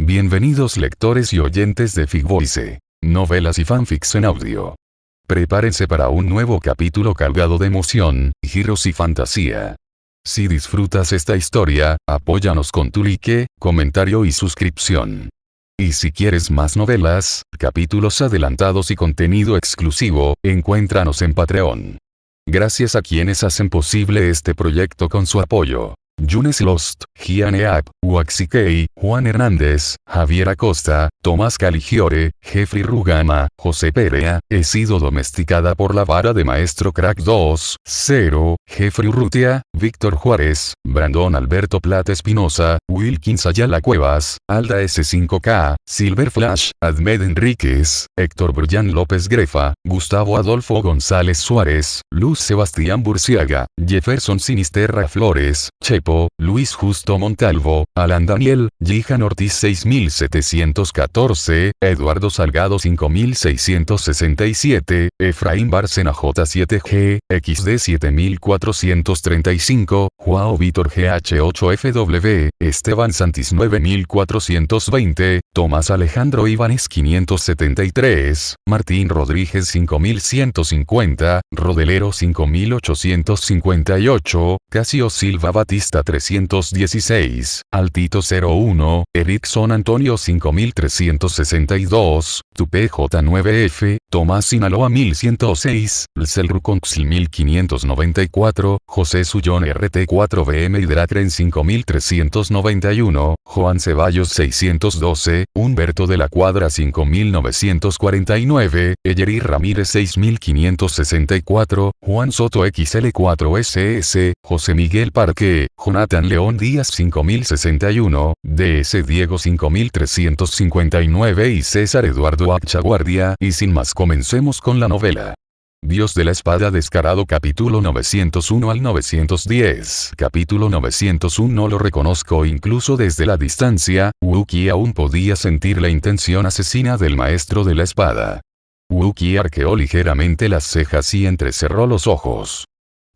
Bienvenidos lectores y oyentes de Figvoice, novelas y fanfics en audio. Prepárense para un nuevo capítulo cargado de emoción, giros y fantasía. Si disfrutas esta historia, apóyanos con tu like, comentario y suscripción. Y si quieres más novelas, capítulos adelantados y contenido exclusivo, encuéntranos en Patreon. Gracias a quienes hacen posible este proyecto con su apoyo. Yunes Lost, Gianeap, Waxikei, Juan Hernández, Javier Acosta, Tomás Caligiore, Jeffrey Rugama, José Perea, he sido domesticada por la vara de Maestro Crack 2, 0, Jeffrey Urrutia, Víctor Juárez, Brandon Alberto Plata Espinosa, Wilkins Ayala Cuevas, Alda S5K, Silver Flash, Ahmed Enríquez, Héctor Brian López Grefa, Gustavo Adolfo González Suárez, Luz Sebastián Burciaga, Jefferson Sinisterra Flores, Chepo, Luis Justo Montalvo, Alan Daniel, Jihan Ortiz 6714, Eduardo Salgado 5667, Efraín Bárcena J7G, XD 7435, Joao Víctor GH8FW, Esteban Santis 9420, Tomás Alejandro Ibanes 573, Martín Rodríguez 5150, Rodelero 5858, Casio Silva Batista 316, Altito 01, Erickson Antonio 5362, Tupe J9F, Tomás Sinaloa 1106, Lcelruconxl 1594, José Sullón RT4BM Hidratren 5391, Juan Ceballos 612, Humberto de la Cuadra 5949, Eyeri Ramírez 6564, Juan Soto XL4SS, José Miguel Parque, Jonathan León Díaz 5061, DS Diego 5359 y César Eduardo Achaguardia, y sin más comencemos con la novela. Dios de la Espada Descarado capítulo 901 al 910. Capítulo 901 No lo reconozco incluso desde la distancia, Wookie aún podía sentir la intención asesina del maestro de la espada. Wookie arqueó ligeramente las cejas y entrecerró los ojos.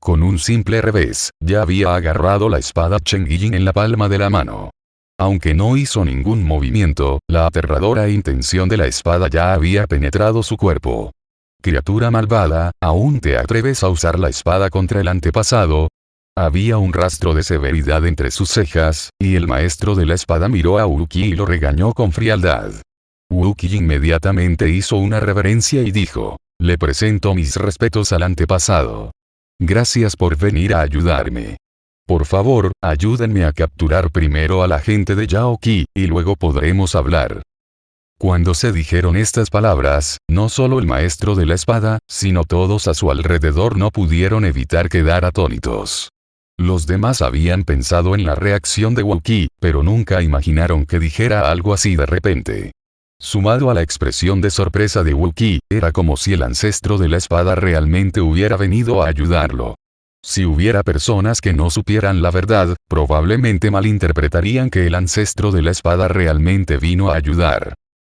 Con un simple revés, ya había agarrado la espada Chen Yijin en la palma de la mano. Aunque no hizo ningún movimiento, la aterradora intención de la espada ya había penetrado su cuerpo. Criatura malvada, ¿aún te atreves a usar la espada contra el antepasado? Había un rastro de severidad entre sus cejas, y el maestro de la espada miró a Wookie y lo regañó con frialdad. Wookie inmediatamente hizo una reverencia y dijo: le presento mis respetos al antepasado. Gracias por venir a ayudarme. Por favor, ayúdenme a capturar primero a la gente de Yaoqi, y luego podremos hablar. Cuando se dijeron estas palabras, no solo el maestro de la espada, sino todos a su alrededor no pudieron evitar quedar atónitos. Los demás habían pensado en la reacción de Wookie, pero nunca imaginaron que dijera algo así de repente. Sumado a la expresión de sorpresa de Wookie, era como si el ancestro de la espada realmente hubiera venido a ayudarlo. Si hubiera personas que no supieran la verdad, probablemente malinterpretarían que el ancestro de la espada realmente vino a ayudar.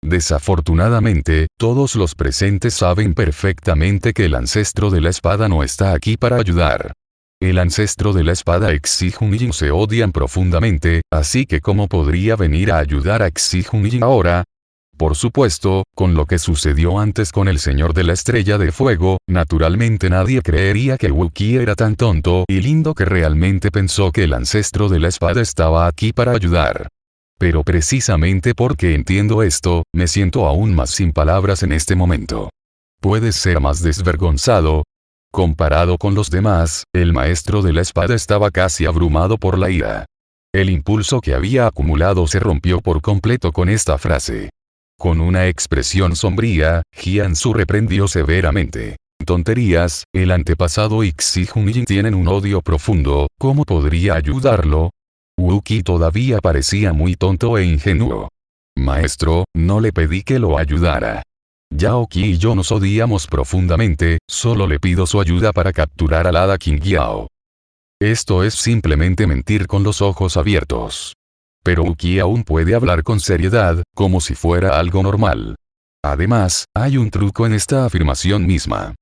Desafortunadamente, todos los presentes saben perfectamente que el ancestro de la espada no está aquí para ayudar. El ancestro de la espada Xi Junjin se odian profundamente, así que ¿cómo podría venir a ayudar a Xi Junjin ahora? Por supuesto, con lo que sucedió antes con el Señor de la Estrella de Fuego, naturalmente nadie creería que Wookie era tan tonto y lindo que realmente pensó que el ancestro de la espada estaba aquí para ayudar. Pero precisamente porque entiendo esto, me siento aún más sin palabras en este momento. ¿Puedes ser más desvergonzado? Comparado con los demás, el maestro de la espada estaba casi abrumado por la ira. El impulso que había acumulado se rompió por completo con esta frase. Con una expresión sombría, Jianzu reprendió severamente. Tonterías, el antepasado y Xi Junjin tienen un odio profundo, ¿cómo podría ayudarlo? Wookie todavía parecía muy tonto e ingenuo. Maestro, no le pedí que lo ayudara. Yaoqi y yo nos odiamos profundamente, solo le pido su ayuda para capturar al hada Qingyao. Esto es simplemente mentir con los ojos abiertos. Pero Wookie aún puede hablar con seriedad, como si fuera algo normal. Además, hay un truco en esta afirmación misma.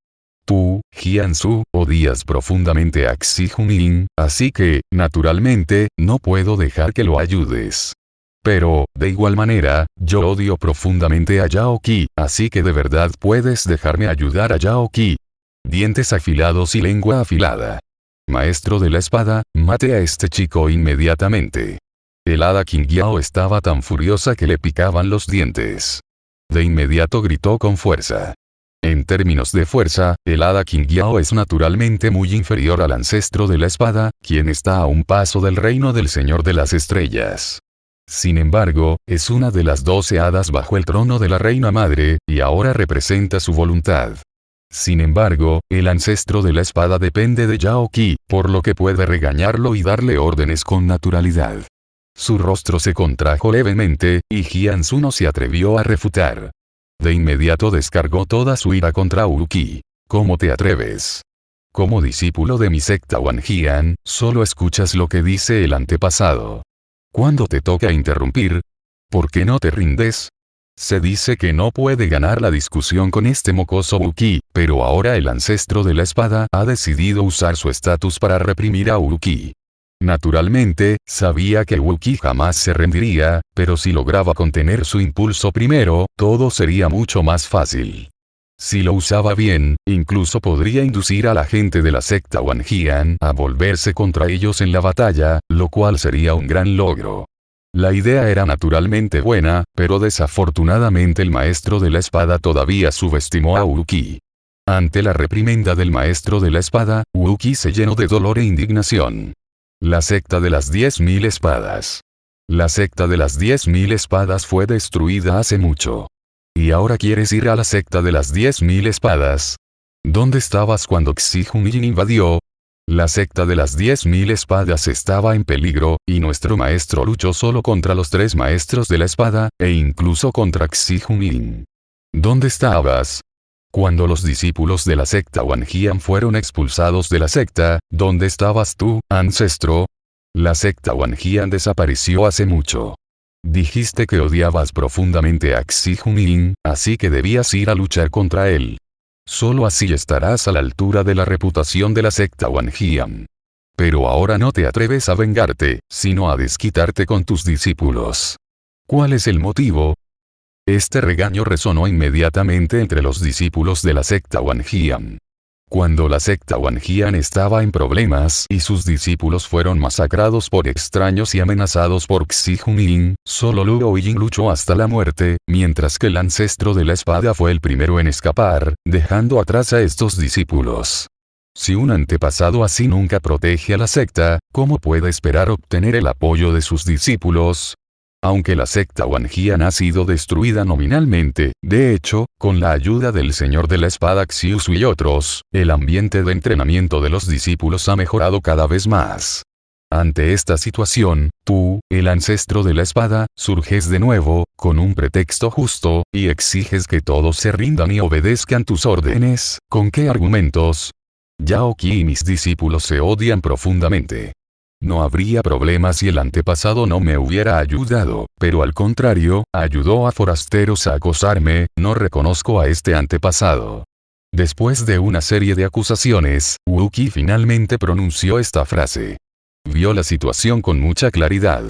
Tú, Jianzu, odias profundamente a Xi Junjin, así que, naturalmente, no puedo dejar que lo ayudes. Pero, de igual manera, yo odio profundamente a Yaoki, así que de verdad puedes dejarme ayudar a Yaoki. Dientes afilados y lengua afilada. Maestro de la espada, mate a este chico inmediatamente. El hada Qingyao estaba tan furiosa que le picaban los dientes. De inmediato gritó con fuerza. En términos de fuerza, el hada Qingyao es naturalmente muy inferior al ancestro de la espada, quien está a un paso del reino del Señor de las Estrellas. Sin embargo, es una de las 12 hadas bajo el trono de la Reina Madre, y ahora representa su voluntad. Sin embargo, el ancestro de la espada depende de Yaoki, por lo que puede regañarlo y darle órdenes con naturalidad. Su rostro se contrajo levemente, y Jianzu no se atrevió a refutar. De inmediato descargó toda su ira contra Uki. ¿Cómo te atreves? Como discípulo de mi secta Wanjian, solo escuchas lo que dice el antepasado. Cuando te toca interrumpir, ¿por qué no te rindes? Se dice que no puede ganar la discusión con este mocoso Uki, pero ahora el ancestro de la espada ha decidido usar su estatus para reprimir a Uki. Naturalmente, sabía que Uki jamás se rendiría, pero si lograba contener su impulso primero, todo sería mucho más fácil. Si lo usaba bien, incluso podría inducir a la gente de la secta Wanjian a volverse contra ellos en la batalla, lo cual sería un gran logro. La idea era naturalmente buena, pero desafortunadamente el maestro de la espada todavía subestimó a Uki. Ante la reprimenda del maestro de la espada, Uki se llenó de dolor e indignación. La secta de las 10.000 espadas. La secta de las 10.000 espadas fue destruida hace mucho. ¿Y ahora quieres ir a la secta de las 10.000 espadas? ¿Dónde estabas cuando Xi Junjin invadió? La secta de las 10.000 espadas estaba en peligro, y nuestro maestro luchó solo contra los 3 maestros de la espada, e incluso contra Xi Junjin. ¿Dónde estabas? Cuando los discípulos de la secta Wanjian fueron expulsados de la secta, ¿dónde estabas tú, ancestro? La secta Wanjian desapareció hace mucho. Dijiste que odiabas profundamente a Xi Junjin, así que debías ir a luchar contra él. Solo así estarás a la altura de la reputación de la secta Wanjian. Pero ahora no te atreves a vengarte, sino a desquitarte con tus discípulos. ¿Cuál es el motivo? Este regaño resonó inmediatamente entre los discípulos de la secta Wanjian. Cuando la secta Wanjian estaba en problemas y sus discípulos fueron masacrados por extraños y amenazados por Xi Junjin, solo Luo Ying luchó hasta la muerte, mientras que el ancestro de la espada fue el primero en escapar, dejando atrás a estos discípulos. Si un antepasado así nunca protege a la secta, ¿cómo puede esperar obtener el apoyo de sus discípulos? Aunque la secta Wanjian ha sido destruida nominalmente, de hecho, con la ayuda del Señor de la Espada Xiusu y otros, el ambiente de entrenamiento de los discípulos ha mejorado cada vez más. Ante esta situación, tú, el ancestro de la espada, surges de nuevo, con un pretexto justo, y exiges que todos se rindan y obedezcan tus órdenes. ¿Con qué argumentos? Yaoki y mis discípulos se odian profundamente. No habría problema si el antepasado no me hubiera ayudado, pero al contrario, ayudó a forasteros a acosarme, no reconozco a este antepasado. Después de una serie de acusaciones, Uki finalmente pronunció esta frase. Vio la situación con mucha claridad.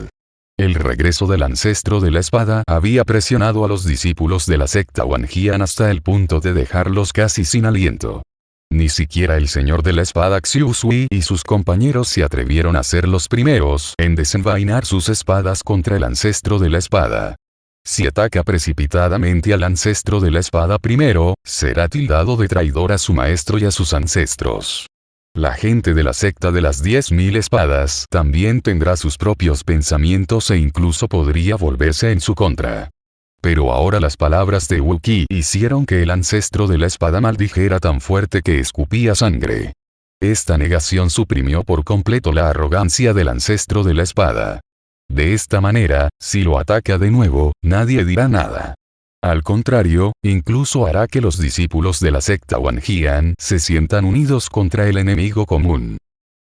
El regreso del ancestro de la espada había presionado a los discípulos de la secta Wanjian hasta el punto de dejarlos casi sin aliento. Ni siquiera el señor de la espada Xiusui y sus compañeros se atrevieron a ser los primeros en desenvainar sus espadas contra el ancestro de la espada. Si ataca precipitadamente al ancestro de la espada primero, será tildado de traidor a su maestro y a sus ancestros. La gente de la secta de las 10.000 espadas también tendrá sus propios pensamientos e incluso podría volverse en su contra. Pero ahora las palabras de Uki hicieron que el ancestro de la espada maldijera tan fuerte que escupía sangre. Esta negación suprimió por completo la arrogancia del ancestro de la espada. De esta manera, si lo ataca de nuevo, nadie dirá nada. Al contrario, incluso hará que los discípulos de la secta Wanjian se sientan unidos contra el enemigo común.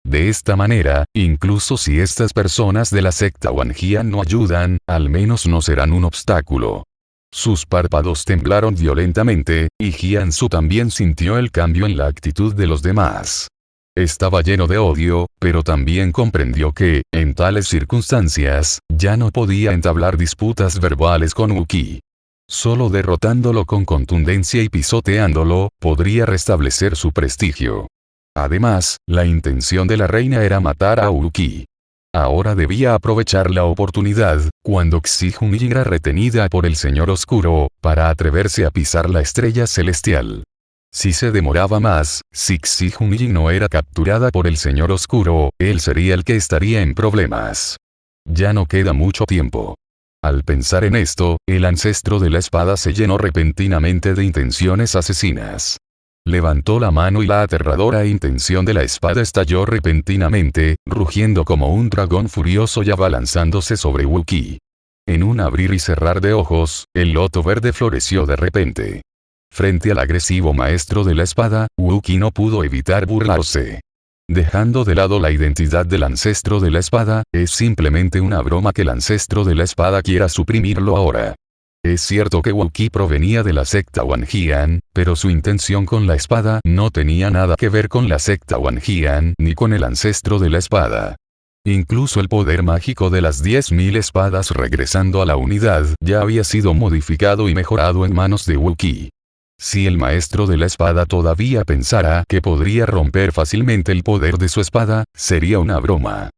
De esta manera, incluso si estas personas de la secta Wanjian no ayudan, al menos no serán un obstáculo. Sus párpados temblaron violentamente, y Jianzu también sintió el cambio en la actitud de los demás. Estaba lleno de odio, pero también comprendió que, en tales circunstancias, ya no podía entablar disputas verbales con Wookiee. Solo derrotándolo con contundencia y pisoteándolo, podría restablecer su prestigio. Además, la intención de la reina era matar a Wookiee. Ahora debía aprovechar la oportunidad, cuando Xi-Jun era retenida por el Señor Oscuro, para atreverse a pisar la estrella celestial. Si se demoraba más, si Xi-Jun no era capturada por el Señor Oscuro, él sería el que estaría en problemas. Ya no queda mucho tiempo. Al pensar en esto, el ancestro de la espada se llenó repentinamente de intenciones asesinas. Levantó la mano y la aterradora intención de la espada estalló repentinamente, rugiendo como un dragón furioso y abalanzándose sobre Wookiee. En un abrir y cerrar de ojos, el loto verde floreció de repente. Frente al agresivo maestro de la espada, Wookiee no pudo evitar burlarse. Dejando de lado la identidad del ancestro de la espada, es simplemente una broma que el ancestro de la espada quiera suprimirlo ahora. Es cierto que Wookiee provenía de la secta Wanjian, pero su intención con la espada no tenía nada que ver con la secta Wanjian ni con el ancestro de la espada. Incluso el poder mágico de las 10.000 espadas regresando a la unidad ya había sido modificado y mejorado en manos de Wookiee. Si el maestro de la espada todavía pensara que podría romper fácilmente el poder de su espada, sería una broma.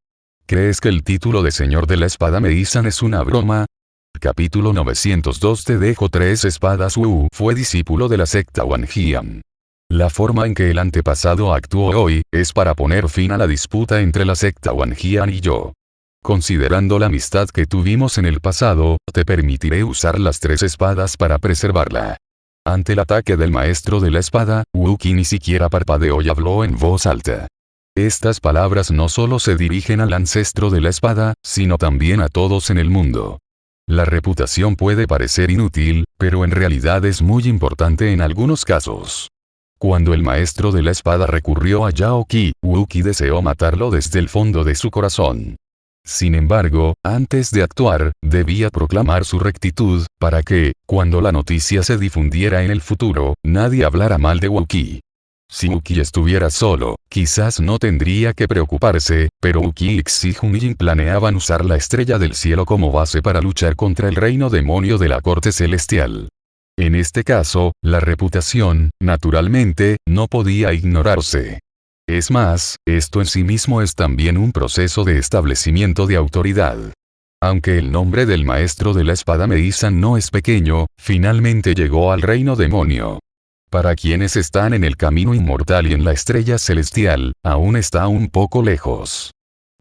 ¿Crees que el título de Señor de la Espada Medicine es una broma? Capítulo 902 Te dejo 3 espadas. Wu fue discípulo de la secta Wanjian. La forma en que el antepasado actuó hoy, es para poner fin a la disputa entre la secta Wanjian y yo. Considerando la amistad que tuvimos en el pasado, te permitiré usar las 3 espadas para preservarla. Ante el ataque del maestro de la espada, Wookiee ni siquiera parpadeó y habló en voz alta. Estas palabras no solo se dirigen al ancestro de la espada, sino también a todos en el mundo. La reputación puede parecer inútil, pero en realidad es muy importante en algunos casos. Cuando el maestro de la espada recurrió a Yao Qi, Wookiee deseó matarlo desde el fondo de su corazón. Sin embargo, antes de actuar, debía proclamar su rectitud, para que, cuando la noticia se difundiera en el futuro, nadie hablara mal de Wookiee. Si Wookiee estuviera solo, quizás no tendría que preocuparse, pero Wookiee y Xi-Jun planeaban usar la estrella del cielo como base para luchar contra el reino demonio de la corte celestial. En este caso, la reputación, naturalmente, no podía ignorarse. Es más, esto en sí mismo es también un proceso de establecimiento de autoridad. Aunque el nombre del maestro de la espada Medicine no es pequeño, finalmente llegó al reino demonio. Para quienes están en el camino inmortal y en la estrella celestial, aún está un poco lejos.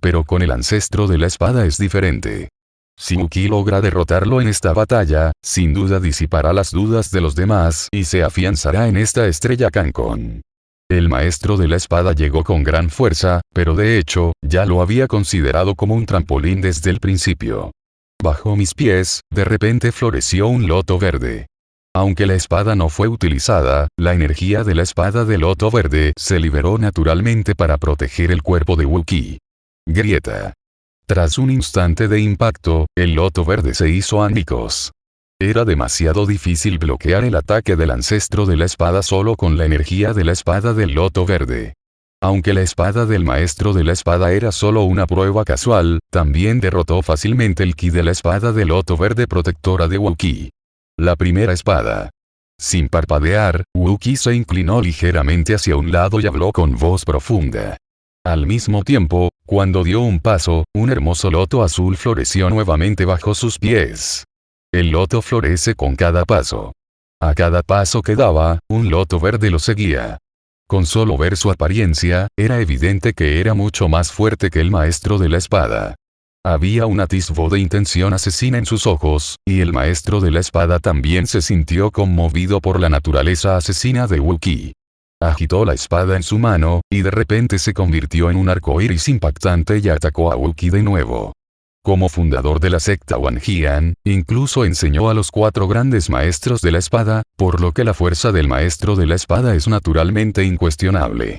Pero con el ancestro de la espada es diferente. Si Wookiee logra derrotarlo en esta batalla, sin duda disipará las dudas de los demás y se afianzará en esta estrella Cancún. El maestro de la espada llegó con gran fuerza, pero de hecho, ya lo había considerado como un trampolín desde el principio. Bajo mis pies, de repente floreció un loto verde. Aunque la espada no fue utilizada, la energía de la espada de loto verde se liberó naturalmente para proteger el cuerpo de Wookiee. Grieta. Tras un instante de impacto, el loto verde se hizo añicos. Era demasiado difícil bloquear el ataque del ancestro de la espada solo con la energía de la espada del loto verde. Aunque la espada del maestro de la espada era solo una prueba casual, también derrotó fácilmente el ki de la espada del loto verde protectora de Wookiee. La primera espada. Sin parpadear, Wookiee se inclinó ligeramente hacia un lado y habló con voz profunda. Al mismo tiempo, cuando dio un paso, un hermoso loto azul floreció nuevamente bajo sus pies. El loto florece con cada paso. A cada paso que daba, un loto verde lo seguía. Con solo ver su apariencia, era evidente que era mucho más fuerte que el maestro de la espada. Había un atisbo de intención asesina en sus ojos, y el maestro de la espada también se sintió conmovido por la naturaleza asesina de Wookiee. Agitó la espada en su mano, y de repente se convirtió en un arco iris impactante y atacó a Wookiee de nuevo. Como fundador de la secta Wanjian, incluso enseñó a los 4 grandes maestros de la espada, por lo que la fuerza del maestro de la espada es naturalmente incuestionable.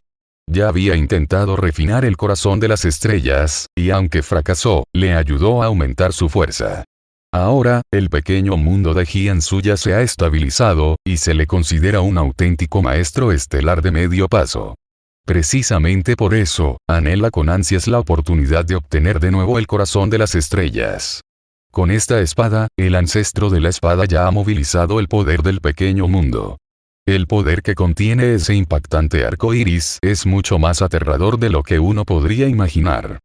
Ya había intentado refinar el corazón de las estrellas, y aunque fracasó, le ayudó a aumentar su fuerza. Ahora, el pequeño mundo de Jiangsu ya se ha estabilizado, y se le considera un auténtico maestro estelar de medio paso. Precisamente por eso, anhela con ansias la oportunidad de obtener de nuevo el corazón de las estrellas. Con esta espada, el ancestro de la espada ya ha movilizado el poder del pequeño mundo. El poder que contiene ese impactante arco iris es mucho más aterrador de lo que uno podría imaginar.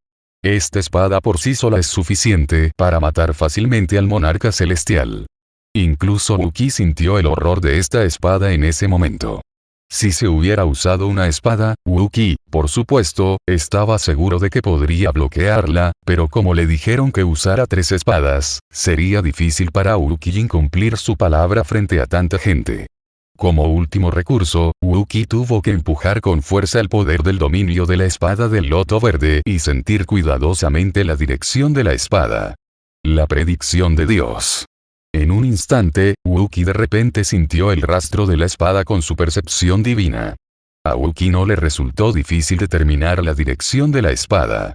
Esta espada por sí sola es suficiente para matar fácilmente al monarca celestial. Incluso Wookiee sintió el horror de esta espada en ese momento. Si se hubiera usado una espada, Wookiee, por supuesto, estaba seguro de que podría bloquearla, pero como le dijeron que usara 3 espadas, sería difícil para Wookiee incumplir su palabra frente a tanta gente. Como último recurso, Wookiee tuvo que empujar con fuerza el poder del dominio de la espada del loto verde y sentir cuidadosamente la dirección de la espada. La predicción de Dios. En un instante, Wookiee de repente sintió el rastro de la espada con su percepción divina. A Wookiee no le resultó difícil determinar la dirección de la espada.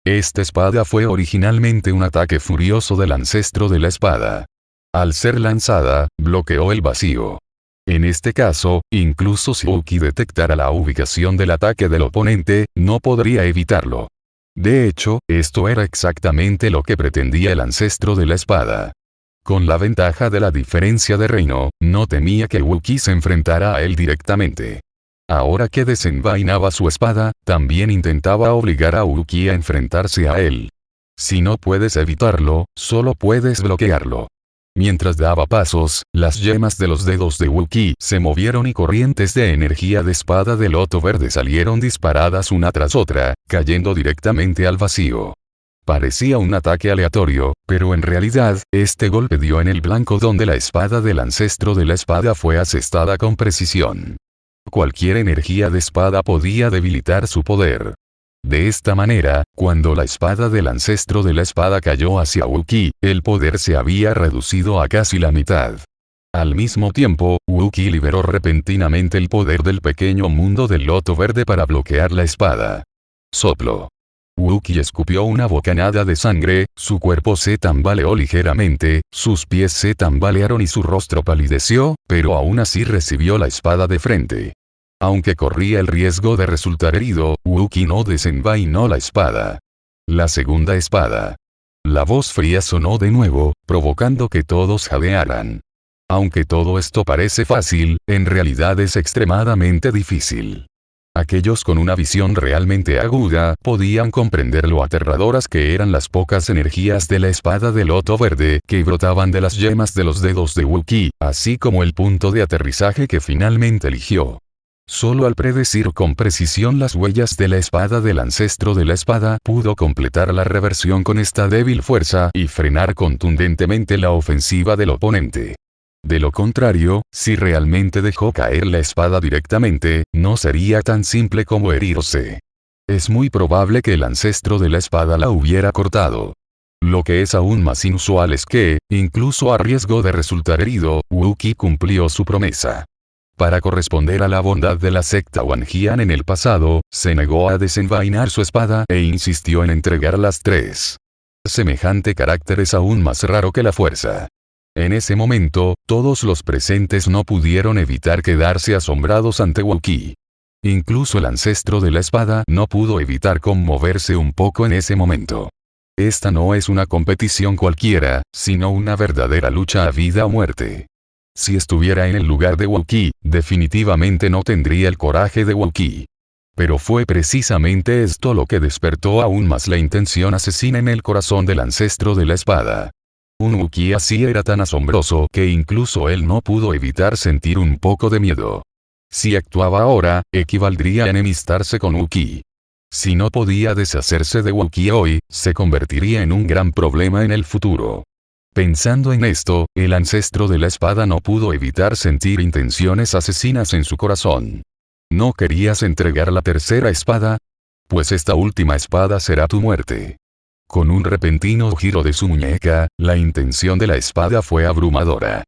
Esta espada fue originalmente un ataque furioso del ancestro de la espada. Al ser lanzada, bloqueó el vacío. En este caso, incluso si Wookiee detectara la ubicación del ataque del oponente, no podría evitarlo. De hecho, esto era exactamente lo que pretendía el ancestro de la espada. Con la ventaja de la diferencia de reino, no temía que Wookiee se enfrentara a él directamente. Ahora que desenvainaba su espada, también intentaba obligar a Wookiee a enfrentarse a él. Si no puedes evitarlo, solo puedes bloquearlo. Mientras daba pasos, las yemas de los dedos de Wookiee se movieron y corrientes de energía de espada de loto verde salieron disparadas una tras otra, cayendo directamente al vacío. Parecía un ataque aleatorio, pero en realidad, este golpe dio en el blanco donde la espada del ancestro de la espada fue asestada con precisión. Cualquier energía de espada podía debilitar su poder. De esta manera, cuando la espada del ancestro de la espada cayó hacia Wookiee, el poder se había reducido a casi la mitad. Al mismo tiempo, Wookiee liberó repentinamente el poder del pequeño mundo del loto verde para bloquear la espada. Soplo. Wookiee escupió una bocanada de sangre, su cuerpo se tambaleó ligeramente, sus pies se tambalearon y su rostro palideció, pero aún así recibió la espada de frente. Aunque corría el riesgo de resultar herido, Wookiee no desenvainó la espada. La segunda espada. La voz fría sonó de nuevo, provocando que todos jadearan. Aunque todo esto parece fácil, en realidad es extremadamente difícil. Aquellos con una visión realmente aguda podían comprender lo aterradoras que eran las pocas energías de la espada de loto verde que brotaban de las yemas de los dedos de Wookiee, así como el punto de aterrizaje que finalmente eligió. Solo al predecir con precisión las huellas de la espada del ancestro de la espada pudo completar la reversión con esta débil fuerza y frenar contundentemente la ofensiva del oponente. De lo contrario, si realmente dejó caer la espada directamente, no sería tan simple como herirse. Es muy probable que el ancestro de la espada la hubiera cortado. Lo que es aún más inusual es que, incluso a riesgo de resultar herido, Wookiee cumplió su promesa. Para corresponder a la bondad de la secta Wanjian en el pasado, se negó a desenvainar su espada e insistió en entregar las 3. Semejante carácter es aún más raro que la fuerza. En ese momento, todos los presentes no pudieron evitar quedarse asombrados ante Wookiee. Incluso el ancestro de la espada no pudo evitar conmoverse un poco en ese momento. Esta no es una competición cualquiera, sino una verdadera lucha a vida o muerte. Si estuviera en el lugar de Wookiee, definitivamente no tendría el coraje de Wookiee. Pero fue precisamente esto lo que despertó aún más la intención asesina en el corazón del ancestro de la espada. Un Wookiee así era tan asombroso que incluso él no pudo evitar sentir un poco de miedo. Si actuaba ahora, equivaldría a enemistarse con Wookiee. Si no podía deshacerse de Wookiee hoy, se convertiría en un gran problema en el futuro. Pensando en esto, el ancestro de la espada no pudo evitar sentir intenciones asesinas en su corazón. ¿No querías entregar la tercera espada? Pues esta última espada será tu muerte. Con un repentino giro de su muñeca, la intención de la espada fue abrumadora.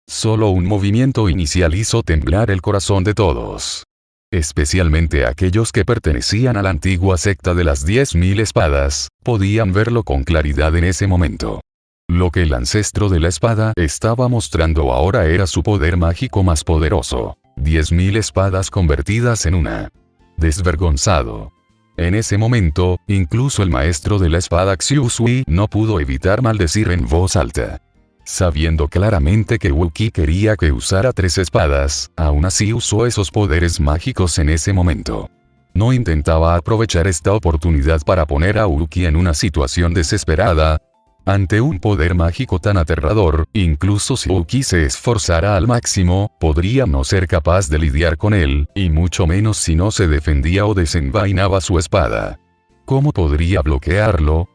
Solo un movimiento inicial hizo temblar el corazón de todos. Especialmente aquellos que pertenecían a la antigua secta de las 10.000 espadas, podían verlo con claridad en ese momento. Lo que el ancestro de la espada estaba mostrando ahora era su poder mágico más poderoso. 10.000 espadas convertidas en una. desvergonzado. En ese momento, incluso el maestro de la espada Xiusui no pudo evitar maldecir en voz alta. Sabiendo claramente que Wookiee quería que usara 3 espadas, aún así usó esos poderes mágicos en ese momento. No intentaba aprovechar esta oportunidad para poner a Wookiee en una situación desesperada. Ante un poder mágico tan aterrador, incluso si Wookiee se esforzara al máximo, podría no ser capaz de lidiar con él, y mucho menos si no se defendía o desenvainaba su espada. ¿Cómo podría bloquearlo?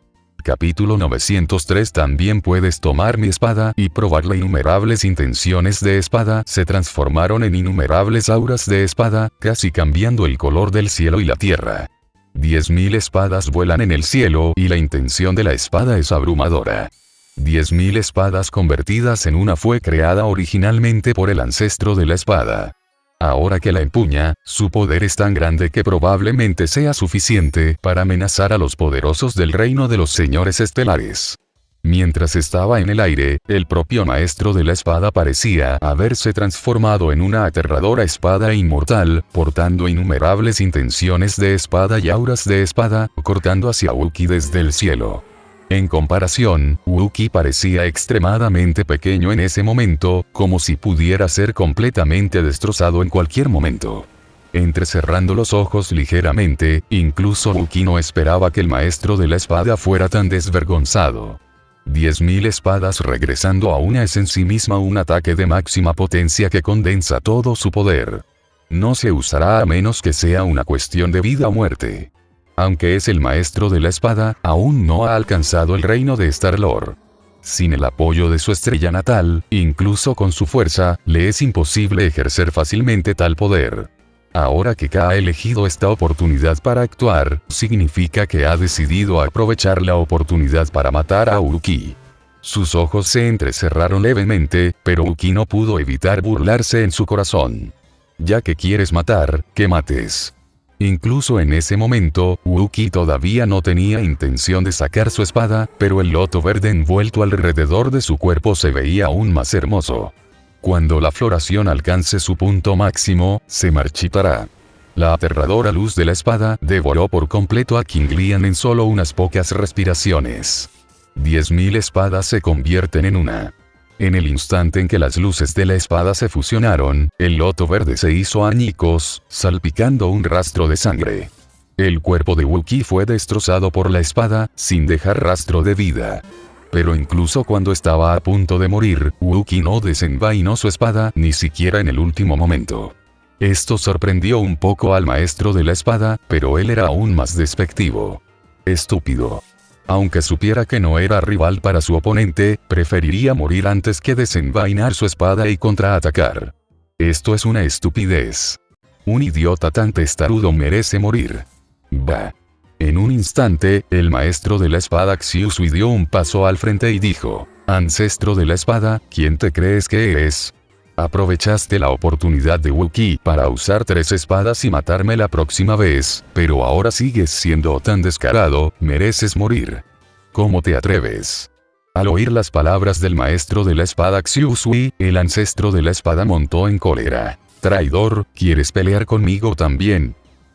Capítulo 903. También puedes tomar mi espada y probarla. Innumerables intenciones de espada se transformaron en innumerables auras de espada, casi cambiando el color del cielo y la tierra. 10.000 espadas vuelan en el cielo y la intención de la espada es abrumadora. 10.000 espadas convertidas en una fue creada originalmente por el ancestro de la espada. Ahora que la empuña, su poder es tan grande que probablemente sea suficiente para amenazar a los poderosos del reino de los señores estelares. Mientras estaba en el aire, el propio maestro de la espada parecía haberse transformado en una aterradora espada inmortal, portando innumerables intenciones de espada y auras de espada, cortando hacia Wookiee desde el cielo. En comparación, Wookiee parecía extremadamente pequeño en ese momento, como si pudiera ser completamente destrozado en cualquier momento. Entrecerrando los ojos ligeramente, incluso Wookiee no esperaba que el maestro de la espada fuera tan desvergonzado. 10.000 espadas regresando a una es en sí misma un ataque de máxima potencia que condensa todo su poder. No se usará a menos que sea una cuestión de vida o muerte. Aunque es el maestro de la espada, aún no ha alcanzado el reino de Star-Lord. Sin el apoyo de su estrella natal, incluso con su fuerza, le es imposible ejercer fácilmente tal poder. Ahora que K ha elegido esta oportunidad para actuar, significa que ha decidido aprovechar la oportunidad para matar a Wookiee. Sus ojos se entrecerraron levemente, pero Wookiee no pudo evitar burlarse en su corazón. Ya que quieres matar, que mates. Incluso en ese momento, Wookiee todavía no tenía intención de sacar su espada, pero el loto verde envuelto alrededor de su cuerpo se veía aún más hermoso. Cuando la floración alcance su punto máximo, se marchitará. La aterradora luz de la espada devoró por completo a King Lian en solo unas pocas respiraciones. 10.000 espadas se convierten en una. En el instante en que las luces de la espada se fusionaron, el loto verde se hizo añicos, salpicando un rastro de sangre. El cuerpo de Wookiee fue destrozado por la espada, sin dejar rastro de vida. Pero incluso cuando estaba a punto de morir, Wookiee no desenvainó su espada, ni siquiera en el último momento. Esto sorprendió un poco al maestro de la espada, pero él era aún más despectivo. Estúpido. Aunque supiera que no era rival para su oponente, preferiría morir antes que desenvainar su espada y contraatacar. Esto es una estupidez. Un idiota tan testarudo merece morir. Bah. En un instante, el maestro de la espada Xiusui dio un paso al frente y dijo: «Ancestro de la espada, ¿quién te crees que eres? Aprovechaste la oportunidad de Wookiee para usar 3 espadas y matarme la próxima vez, pero ahora sigues siendo tan descarado, mereces morir. ¿Cómo te atreves?». Al oír las palabras del maestro de la espada Xiusui, el ancestro de la espada montó en cólera. «Traidor, ¿quieres pelear conmigo también?».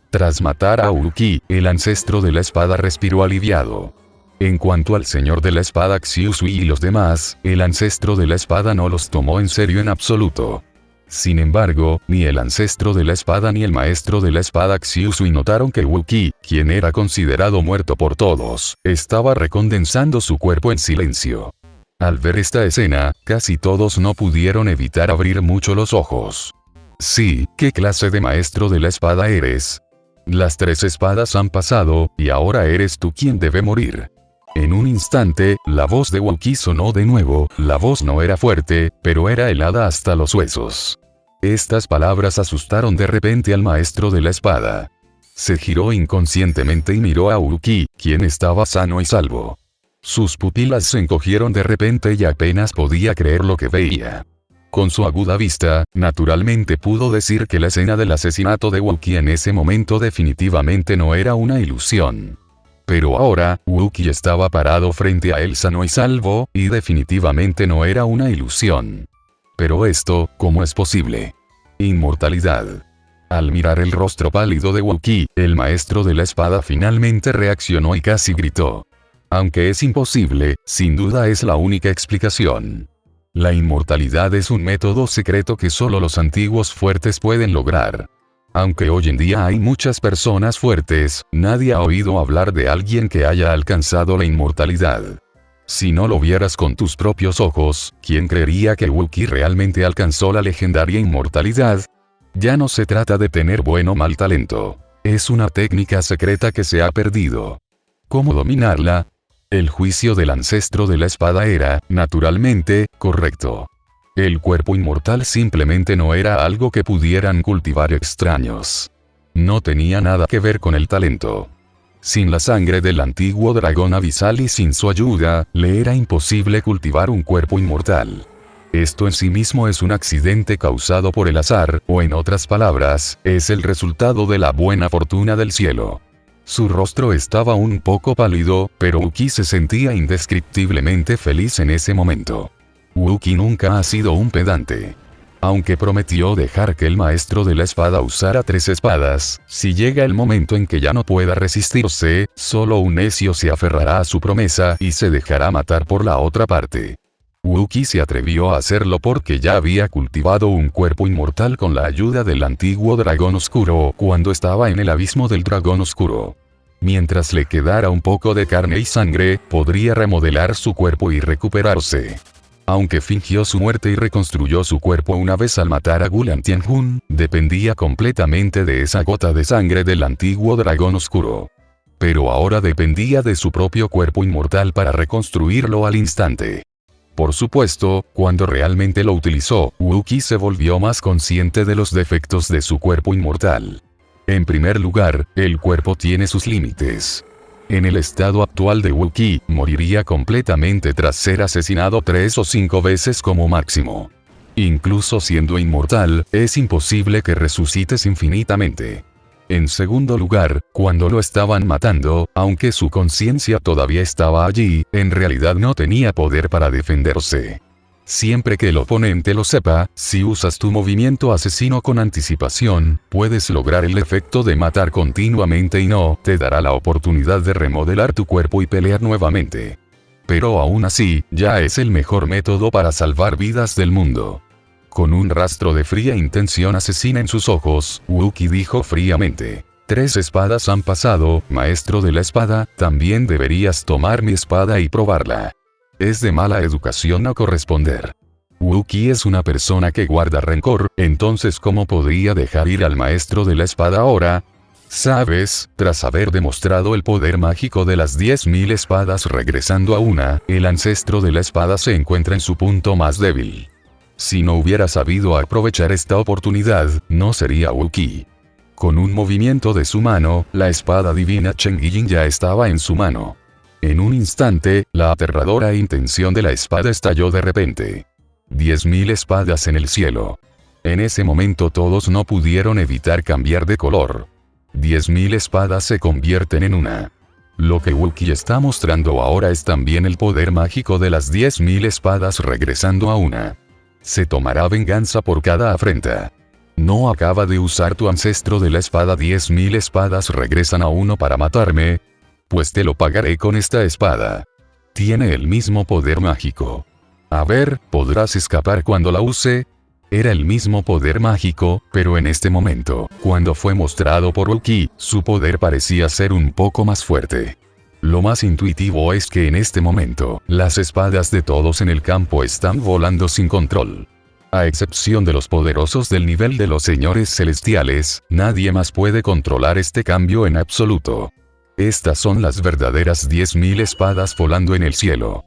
Tras matar a Wookiee, el ancestro de la espada respiró aliviado. En cuanto al señor de la espada Xiusui y los demás, el ancestro de la espada no los tomó en serio en absoluto. Sin embargo, ni el ancestro de la espada ni el maestro de la espada Xiusui notaron que Wookiee, quien era considerado muerto por todos, estaba recondensando su cuerpo en silencio. Al ver esta escena, casi todos no pudieron evitar abrir mucho los ojos. Sí, ¿qué clase de maestro de la espada eres? Las 3 espadas han pasado, y ahora eres tú quien debe morir. En un instante, la voz de Wookiee sonó de nuevo. La voz no era fuerte, pero era helada hasta los huesos. Estas palabras asustaron de repente al maestro de la espada. Se giró inconscientemente y miró a Wookiee, quien estaba sano y salvo. Sus pupilas se encogieron de repente y apenas podía creer lo que veía. Con su aguda vista, naturalmente pudo decir que la escena del asesinato de Wookiee en ese momento definitivamente no era una ilusión. Pero ahora, Wookiee estaba parado frente a él sano y salvo, y definitivamente no era una ilusión. Pero esto, ¿cómo es posible? Inmortalidad. Al mirar el rostro pálido de Wookiee, el maestro de la espada finalmente reaccionó y casi gritó. Aunque es imposible, sin duda es la única explicación. La inmortalidad es un método secreto que solo los antiguos fuertes pueden lograr. Aunque hoy en día hay muchas personas fuertes, nadie ha oído hablar de alguien que haya alcanzado la inmortalidad. Si no lo vieras con tus propios ojos, ¿quién creería que Wookiee realmente alcanzó la legendaria inmortalidad? Ya no se trata de tener buen o mal talento. Es una técnica secreta que se ha perdido. ¿Cómo dominarla? El juicio del ancestro de la espada era, naturalmente, correcto. El cuerpo inmortal simplemente no era algo que pudieran cultivar extraños. No tenía nada que ver con el talento. Sin la sangre del antiguo dragón abisal y sin su ayuda, le era imposible cultivar un cuerpo inmortal. Esto en sí mismo es un accidente causado por el azar, o en otras palabras, es el resultado de la buena fortuna del cielo. Su rostro estaba un poco pálido, pero Wookiee se sentía indescriptiblemente feliz en ese momento. Wookiee nunca ha sido un pedante. Aunque prometió dejar que el maestro de la espada usara 3 espadas, si llega el momento en que ya no pueda resistirse, solo un necio se aferrará a su promesa y se dejará matar por la otra parte. Wookiee se atrevió a hacerlo porque ya había cultivado un cuerpo inmortal con la ayuda del antiguo dragón oscuro cuando estaba en el abismo del dragón oscuro. Mientras le quedara un poco de carne y sangre, podría remodelar su cuerpo y recuperarse. Aunque fingió su muerte y reconstruyó su cuerpo una vez al matar a Gulan Tianjun, dependía completamente de esa gota de sangre del antiguo dragón oscuro. Pero ahora dependía de su propio cuerpo inmortal para reconstruirlo al instante. Por supuesto, cuando realmente lo utilizó, Wookiee se volvió más consciente de los defectos de su cuerpo inmortal. En primer lugar, el cuerpo tiene sus límites. En el estado actual de Wookiee, moriría completamente tras ser asesinado 3 o 5 veces como máximo. Incluso siendo inmortal, es imposible que resucites infinitamente. En segundo lugar, cuando lo estaban matando, aunque su conciencia todavía estaba allí, en realidad no tenía poder para defenderse. Siempre que el oponente lo sepa, si usas tu movimiento asesino con anticipación, puedes lograr el efecto de matar continuamente y no te dará la oportunidad de remodelar tu cuerpo y pelear nuevamente. Pero aún así, ya es el mejor método para salvar vidas del mundo. Con un rastro de fría intención asesina en sus ojos, Wookiee dijo fríamente: 3 espadas han pasado, maestro de la espada, también deberías tomar mi espada y probarla. Es de mala educación no corresponder. Wookiee es una persona que guarda rencor, entonces ¿cómo podría dejar ir al maestro de la espada ahora? Sabes, tras haber demostrado el poder mágico de las 10.000 espadas regresando a una, el ancestro de la espada se encuentra en su punto más débil. Si no hubiera sabido aprovechar esta oportunidad, no sería Wookiee. Con un movimiento de su mano, la espada divina Cheng-Yin ya estaba en su mano. En un instante, la aterradora intención de la espada estalló de repente. 10.000 espadas en el cielo. En ese momento todos no pudieron evitar cambiar de color. 10.000 espadas se convierten en una. Lo que Wookiee está mostrando ahora es también el poder mágico de las 10.000 espadas regresando a una. Se tomará venganza por cada afrenta. ¿No acaba de usar tu ancestro de la espada 10.000 espadas regresan a uno para matarme? Pues te lo pagaré con esta espada. Tiene el mismo poder mágico. A ver, ¿podrás escapar cuando la use? Era el mismo poder mágico, pero en este momento, cuando fue mostrado por Wookiee, su poder parecía ser un poco más fuerte. Lo más intuitivo es que en este momento, las espadas de todos en el campo están volando sin control. A excepción de los poderosos del nivel de los señores celestiales, nadie más puede controlar este cambio en absoluto. Estas son las verdaderas 10.000 espadas volando en el cielo.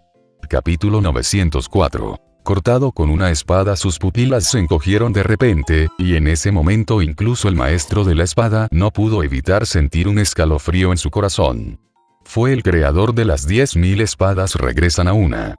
Capítulo 904. Cortado con una espada, sus pupilas se encogieron de repente, y en ese momento incluso el maestro de la espada no pudo evitar sentir un escalofrío en su corazón. Fue el creador de las 10.000 espadas regresan a una.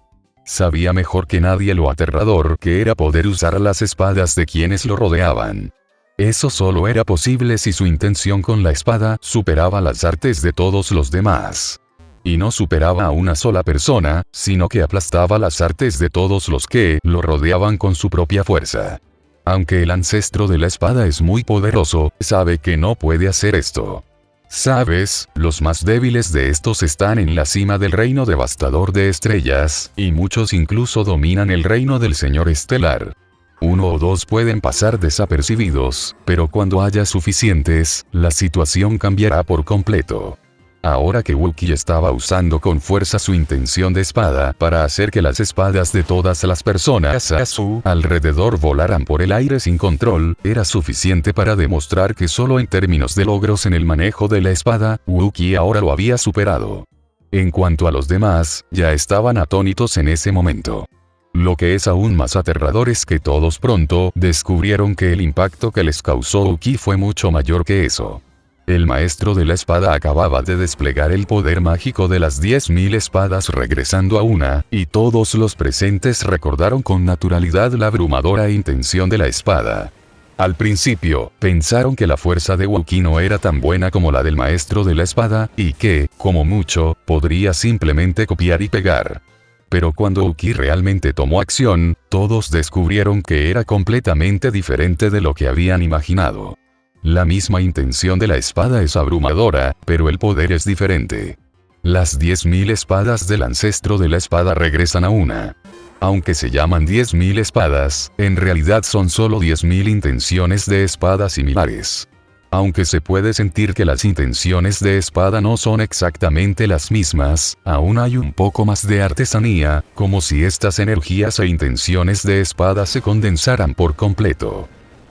Sabía mejor que nadie lo aterrador que era poder usar las espadas de quienes lo rodeaban. Eso solo era posible si su intención con la espada superaba las artes de todos los demás. Y no superaba a una sola persona, sino que aplastaba las artes de todos los que lo rodeaban con su propia fuerza. Aunque el ancestro de la espada es muy poderoso, sabe que no puede hacer esto. ¿Sabes? Los más débiles de estos están en la cima del reino devastador de estrellas, y muchos incluso dominan el reino del Señor Estelar. Uno o dos pueden pasar desapercibidos, pero cuando haya suficientes, la situación cambiará por completo. Ahora que Wookiee estaba usando con fuerza su intención de espada para hacer que las espadas de todas las personas a su alrededor volaran por el aire sin control, era suficiente para demostrar que solo en términos de logros en el manejo de la espada, Wookiee ahora lo había superado. En cuanto a los demás, ya estaban atónitos en ese momento. Lo que es aún más aterrador es que todos pronto descubrieron que el impacto que les causó Wookiee fue mucho mayor que eso. El maestro de la espada acababa de desplegar el poder mágico de las 10.000 espadas regresando a una, y todos los presentes recordaron con naturalidad la abrumadora intención de la espada. Al principio, pensaron que la fuerza de Wookiee no era tan buena como la del maestro de la espada, y que, como mucho, podría simplemente copiar y pegar. Pero cuando Wookiee realmente tomó acción, todos descubrieron que era completamente diferente de lo que habían imaginado. La misma intención de la espada es abrumadora, pero el poder es diferente. Las 10.000 espadas del ancestro de la espada regresan a una. Aunque se llaman 10.000 espadas, en realidad son solo 10.000 intenciones de espada similares. Aunque se puede sentir que las intenciones de espada no son exactamente las mismas, aún hay un poco más de artesanía, como si estas energías e intenciones de espada se condensaran por completo.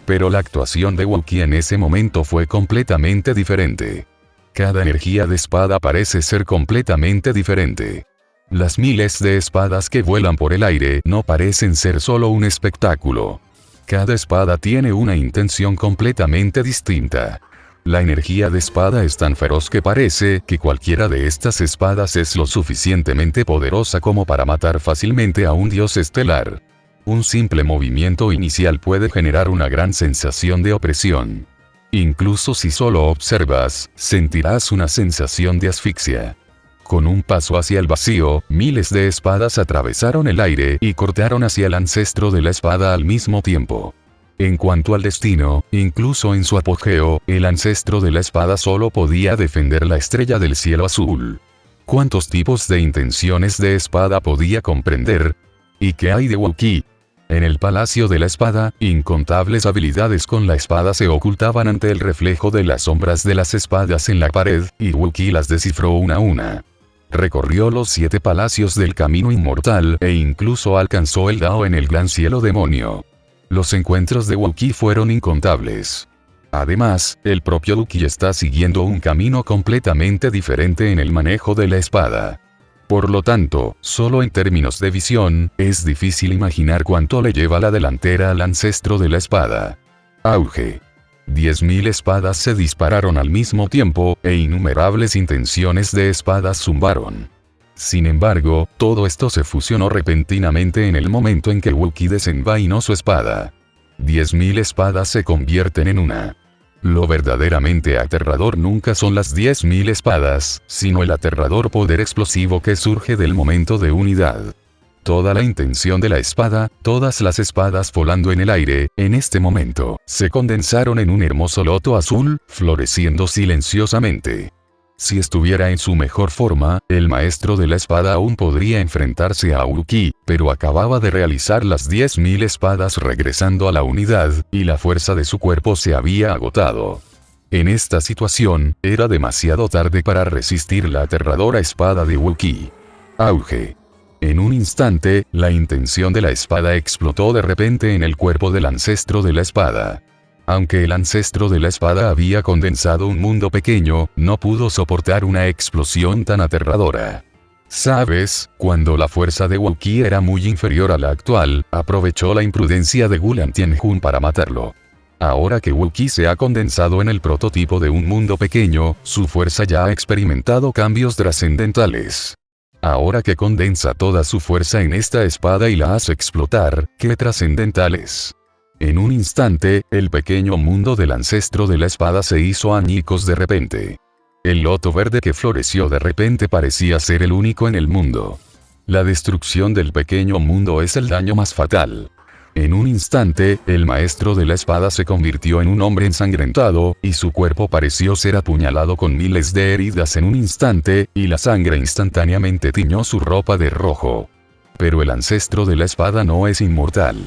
Pero la actuación de Wookiee en ese momento fue completamente diferente. Cada energía de espada parece ser completamente diferente. Las miles de espadas que vuelan por el aire no parecen ser solo un espectáculo. Cada espada tiene una intención completamente distinta. La energía de espada es tan feroz que parece que cualquiera de estas espadas es lo suficientemente poderosa como para matar fácilmente a un dios estelar. Un simple movimiento inicial puede generar una gran sensación de opresión. Incluso si solo observas, sentirás una sensación de asfixia. Con un paso hacia el vacío, miles de espadas atravesaron el aire y cortaron hacia el ancestro de la espada al mismo tiempo. En cuanto al destino, incluso en su apogeo, el ancestro de la espada solo podía defender la estrella del cielo azul. ¿Cuántos tipos de intenciones de espada podía comprender? ¿Y qué hay de Wookiee? En el Palacio de la Espada, incontables habilidades con la espada se ocultaban ante el reflejo de las sombras de las espadas en la pared, y Wookiee las descifró una a una. Recorrió los 7 palacios del camino inmortal, e incluso alcanzó el Dao en el gran cielo demonio. Los encuentros de Wookiee fueron incontables. Además, el propio Wookiee está siguiendo un camino completamente diferente en el manejo de la espada. Por lo tanto, solo en términos de visión, es difícil imaginar cuánto le lleva la delantera al ancestro de la espada. Auge. 10.000 espadas se dispararon al mismo tiempo, e innumerables intenciones de espadas zumbaron. Sin embargo, todo esto se fusionó repentinamente en el momento en que Wookiee desenvainó su espada. 10.000 espadas se convierten en una. Lo verdaderamente aterrador nunca son las 10.000 espadas, sino el aterrador poder explosivo que surge del momento de unidad. Toda la intención de la espada, todas las espadas volando en el aire, en este momento, se condensaron en un hermoso loto azul, floreciendo silenciosamente. Si estuviera en su mejor forma, el maestro de la espada aún podría enfrentarse a Wookiee, pero acababa de realizar las 10.000 espadas regresando a la unidad, y la fuerza de su cuerpo se había agotado. En esta situación, era demasiado tarde para resistir la aterradora espada de Wookiee. Auge. En un instante, la intención de la espada explotó de repente en el cuerpo del ancestro de la espada. Aunque el ancestro de la espada había condensado un mundo pequeño, no pudo soportar una explosión tan aterradora. ¿Sabes? Cuando la fuerza de Wookiee era muy inferior a la actual, aprovechó la imprudencia de Gulan Tianjun para matarlo. Ahora que Wookiee se ha condensado en el prototipo de un mundo pequeño, su fuerza ya ha experimentado cambios trascendentales. Ahora que condensa toda su fuerza en esta espada y la hace explotar, ¡qué trascendentales! En un instante, el pequeño mundo del ancestro de la espada se hizo añicos de repente. El loto verde que floreció de repente parecía ser el único en el mundo. La destrucción del pequeño mundo es el daño más fatal. En un instante, el maestro de la espada se convirtió en un hombre ensangrentado, y su cuerpo pareció ser apuñalado con miles de heridas en un instante, y la sangre instantáneamente tiñó su ropa de rojo. Pero el ancestro de la espada no es inmortal.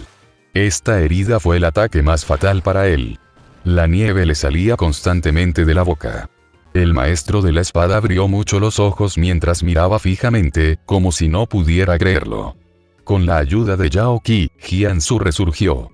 Esta herida fue el ataque más fatal para él. La nieve le salía constantemente de la boca. El maestro de la espada abrió mucho los ojos mientras miraba fijamente, como si no pudiera creerlo. Con la ayuda de Yao Qi, Jianzu resurgió.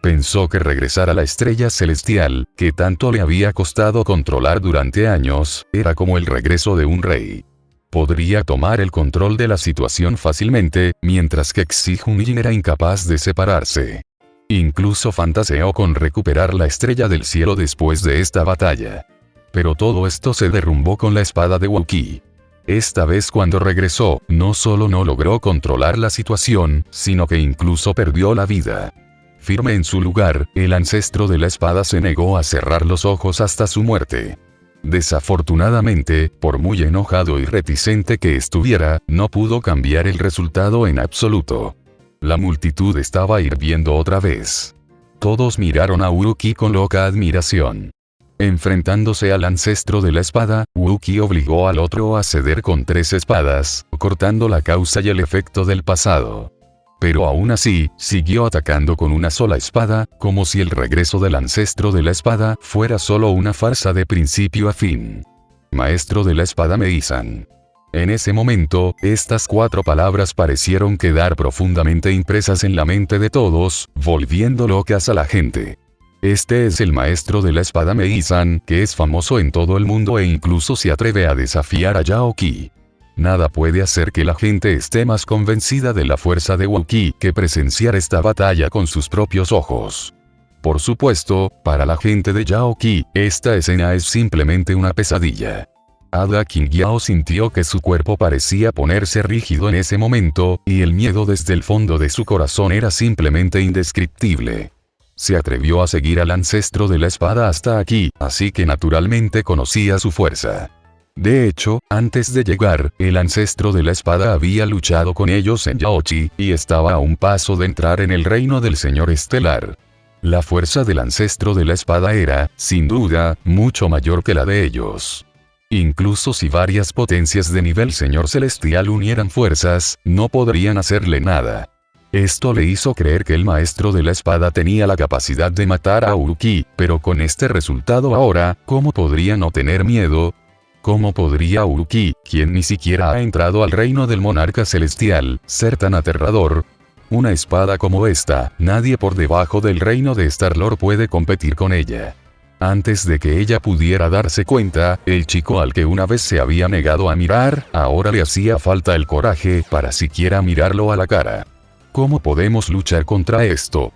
Pensó que regresar a la estrella celestial, que tanto le había costado controlar durante años, era como el regreso de un rey. Podría tomar el control de la situación fácilmente, mientras que Xi Junjin era incapaz de separarse. Incluso fantaseó con recuperar la estrella del cielo después de esta batalla. Pero todo esto se derrumbó con la espada de Wu Qi. Esta vez cuando regresó, no solo no logró controlar la situación, sino que incluso perdió la vida. Firme en su lugar, el ancestro de la espada se negó a cerrar los ojos hasta su muerte. Desafortunadamente, por muy enojado y reticente que estuviera, no pudo cambiar el resultado en absoluto. La multitud estaba hirviendo otra vez. Todos miraron a Wu Qi con loca admiración. Enfrentándose al ancestro de la espada, Wu Qi obligó al otro a ceder con 3 espadas, cortando la causa y el efecto del pasado. Pero aún así, siguió atacando con una sola espada, como si el regreso del ancestro de la espada fuera solo una farsa de principio a fin. Maestro de la espada Mei-san. En ese momento, estas 4 palabras parecieron quedar profundamente impresas en la mente de todos, volviendo locas a la gente. Este es el maestro de la espada Mei-san, que es famoso en todo el mundo e incluso se atreve a desafiar a Yao Qi. Nada puede hacer que la gente esté más convencida de la fuerza de Wu Qi que presenciar esta batalla con sus propios ojos. Por supuesto, para la gente de Yao Qi, esta escena es simplemente una pesadilla. Ada Qingyao sintió que su cuerpo parecía ponerse rígido en ese momento, y el miedo desde el fondo de su corazón era simplemente indescriptible. Se atrevió a seguir al ancestro de la espada hasta aquí, así que naturalmente conocía su fuerza. De hecho, antes de llegar, el ancestro de la espada había luchado con ellos en Yaochi, y estaba a un paso de entrar en el reino del Señor Estelar. La fuerza del ancestro de la espada era, sin duda, mucho mayor que la de ellos. Incluso si varias potencias de nivel Señor Celestial unieran fuerzas, no podrían hacerle nada. Esto le hizo creer que el maestro de la espada tenía la capacidad de matar a Wu Qi, pero con este resultado ahora, ¿cómo podría no tener miedo? ¿Cómo podría Wu Qi, quien ni siquiera ha entrado al reino del monarca celestial, ser tan aterrador? Una espada como esta, nadie por debajo del reino de Star-Lord puede competir con ella. Antes de que ella pudiera darse cuenta, el chico al que una vez se había negado a mirar, ahora le hacía falta el coraje para siquiera mirarlo a la cara. ¿Cómo podemos luchar contra esto?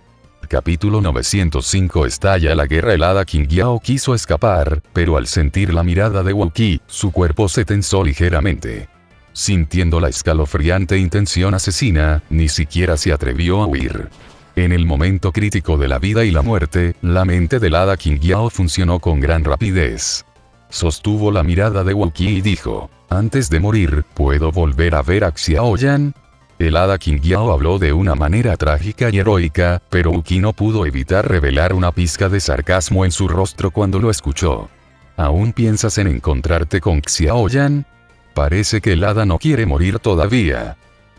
Capítulo 905. Estalla la guerra. El hada Qingyao quiso escapar, pero al sentir la mirada de Wu Qi, su cuerpo se tensó ligeramente. Sintiendo la escalofriante intención asesina, ni siquiera se atrevió a huir. En el momento crítico de la vida y la muerte, la mente del hada Qingyao funcionó con gran rapidez. Sostuvo la mirada de Wu Qi y dijo: antes de morir, ¿puedo volver a ver a Xiaoyan? El hada Qingyao habló de una manera trágica y heroica, pero Wu Qi no pudo evitar revelar una pizca de sarcasmo en su rostro cuando lo escuchó. ¿Aún piensas en encontrarte con Xiaoyan? Parece que el hada no quiere morir todavía.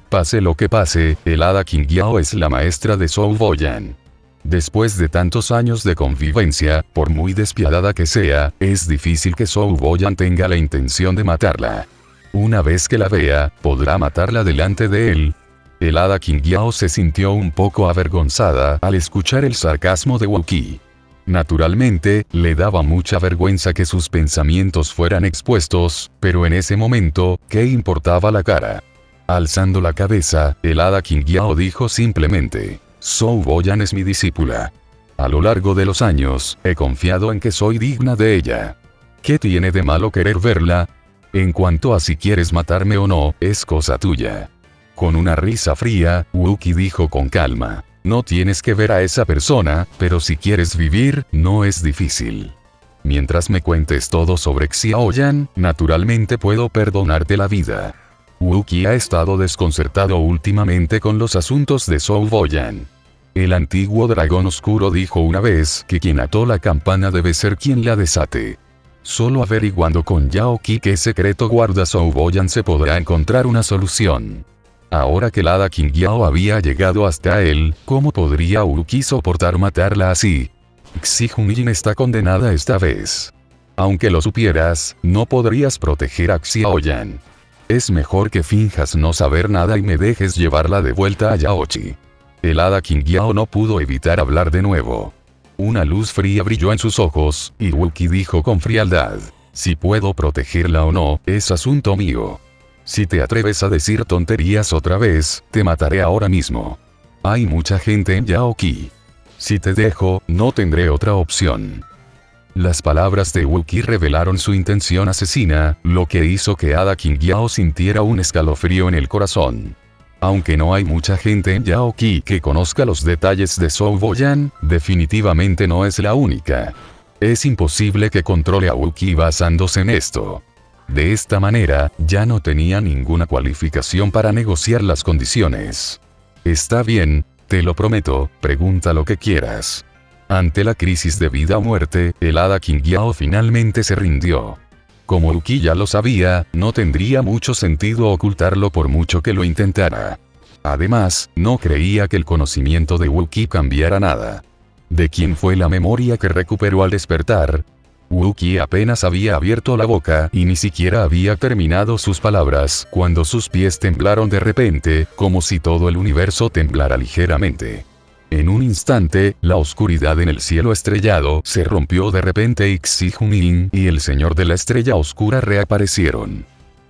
Pase lo que pase, el hada Qingyao es la maestra de Zhou Boyan. Después de tantos años de convivencia, por muy despiadada que sea, es difícil que Zhou Boyan tenga la intención de matarla. Una vez que la vea, podrá matarla delante de él. El hada Qingyao se sintió un poco avergonzada al escuchar el sarcasmo de Wu Qi. Naturalmente, le daba mucha vergüenza que sus pensamientos fueran expuestos, pero en ese momento, ¿qué importaba la cara? Alzando la cabeza, el hada Qingyao dijo simplemente: Zhou Boyan es mi discípula. A lo largo de los años, he confiado en que soy digna de ella. ¿Qué tiene de malo querer verla? En cuanto a si quieres matarme o no, es cosa tuya. Con una risa fría, Wu Qi dijo con calma: no tienes que ver a esa persona, pero si quieres vivir, no es difícil. Mientras me cuentes todo sobre Xiaoyan, naturalmente puedo perdonarte la vida. Wu Qi ha estado desconcertado últimamente con los asuntos de Zhou Boyan. El antiguo dragón oscuro dijo una vez que quien ató la campana debe ser quien la desate. Solo averiguando con Yao Qi qué secreto guarda Zhou Boyan se podrá encontrar una solución. Ahora que el hada Qin Yao había llegado hasta él, ¿cómo podría Wu Qi soportar matarla así? Xi Hunying está condenada esta vez. Aunque lo supieras, no podrías proteger a Xiaoyan. Es mejor que finjas no saber nada y me dejes llevarla de vuelta a Yaochi. El hada Qin Yao no pudo evitar hablar de nuevo. Una luz fría brilló en sus ojos, y Wu Qi dijo con frialdad: si puedo protegerla o no, es asunto mío. Si te atreves a decir tonterías otra vez, te mataré ahora mismo. Hay mucha gente en Yao Qi. Si te dejo, no tendré otra opción. Las palabras de Wu Qi revelaron su intención asesina, lo que hizo que hada Qin Yao sintiera un escalofrío en el corazón. Aunque no hay mucha gente en Yao Qi que conozca los detalles de Zhou Boyan, definitivamente no es la única. Es imposible que controle a Wu Qi basándose en esto. De esta manera, ya no tenía ninguna cualificación para negociar las condiciones. Está bien, te lo prometo, pregunta lo que quieras. Ante la crisis de vida o muerte, el hada Qin Yao finalmente se rindió. Como Wu Qi ya lo sabía, no tendría mucho sentido ocultarlo por mucho que lo intentara. Además, no creía que el conocimiento de Wu Qi cambiara nada. ¿De quién fue la memoria que recuperó al despertar? Wu Qi apenas había abierto la boca y ni siquiera había terminado sus palabras cuando sus pies temblaron de repente, como si todo el universo temblara ligeramente. En un instante, la oscuridad en el cielo estrellado se rompió de repente y Xi Hunying y el Señor de la Estrella Oscura reaparecieron.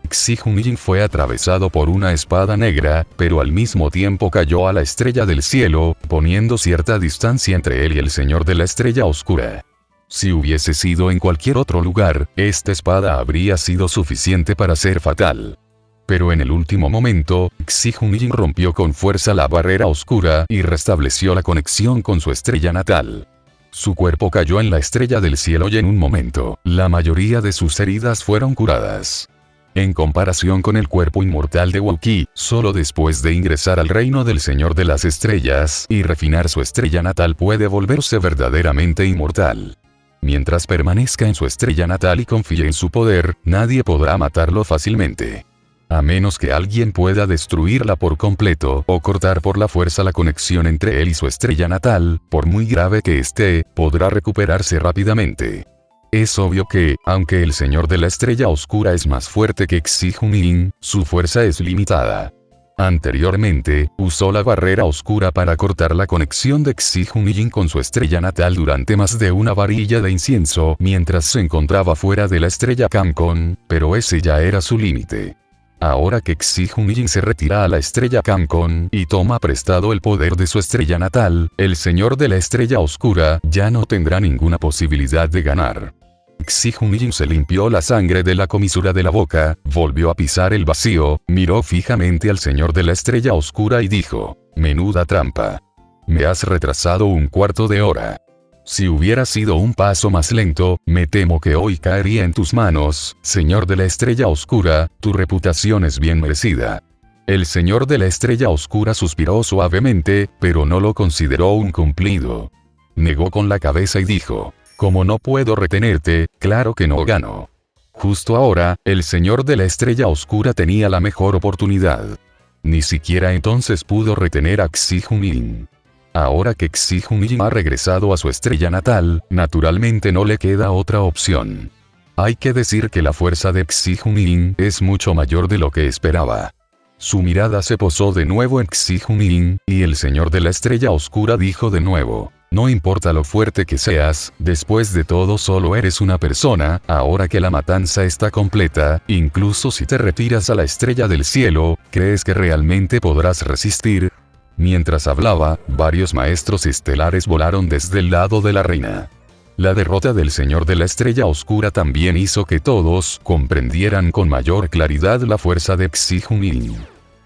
Xi Hunying fue atravesado por una espada negra, pero al mismo tiempo cayó a la estrella del cielo, poniendo cierta distancia entre él y el Señor de la Estrella Oscura. Si hubiese sido en cualquier otro lugar, esta espada habría sido suficiente para ser fatal. Pero en el último momento, Xi Hunying rompió con fuerza la barrera oscura y restableció la conexión con su estrella natal. Su cuerpo cayó en la estrella del cielo y en un momento, la mayoría de sus heridas fueron curadas. En comparación con el cuerpo inmortal de Wu Qi, solo después de ingresar al reino del Señor de las Estrellas y refinar su estrella natal puede volverse verdaderamente inmortal. Mientras permanezca en su estrella natal y confíe en su poder, nadie podrá matarlo fácilmente. A menos que alguien pueda destruirla por completo o cortar por la fuerza la conexión entre él y su estrella natal, por muy grave que esté, podrá recuperarse rápidamente. Es obvio que, aunque el Señor de la Estrella Oscura es más fuerte que Xi Hunying, su fuerza es limitada. Anteriormente, usó la barrera oscura para cortar la conexión de Xi Hunying con su estrella natal durante más de una varilla de incienso mientras se encontraba fuera de la estrella Kamkon, pero ese ya era su límite. Ahora que Xi Hunying se retira a la estrella Kamkon y toma prestado el poder de su estrella natal, el Señor de la Estrella Oscura ya no tendrá ninguna posibilidad de ganar. Xi Hunying se limpió la sangre de la comisura de la boca, volvió a pisar el vacío, miró fijamente al Señor de la Estrella Oscura y dijo: menuda trampa. Me has retrasado un cuarto de hora. Si hubiera sido un paso más lento, me temo que hoy caería en tus manos, Señor de la Estrella Oscura, tu reputación es bien merecida. El Señor de la Estrella Oscura suspiró suavemente, pero no lo consideró un cumplido. Negó con la cabeza y dijo: como no puedo retenerte, claro que no gano. Justo ahora, el Señor de la Estrella Oscura tenía la mejor oportunidad. Ni siquiera entonces pudo retener a Xi Hunying. Ahora que Xi Hunying ha regresado a su estrella natal, naturalmente no le queda otra opción. Hay que decir que la fuerza de Xi Hunying es mucho mayor de lo que esperaba. Su mirada se posó de nuevo en Xi Hunying, y el Señor de la Estrella Oscura dijo de nuevo: no importa lo fuerte que seas, después de todo solo eres una persona, ahora que la matanza está completa, incluso si te retiras a la estrella del cielo, ¿crees que realmente podrás resistir? Mientras hablaba, varios maestros estelares volaron desde el lado de la reina. La derrota del Señor de la Estrella Oscura también hizo que todos comprendieran con mayor claridad la fuerza de Xi Hunying.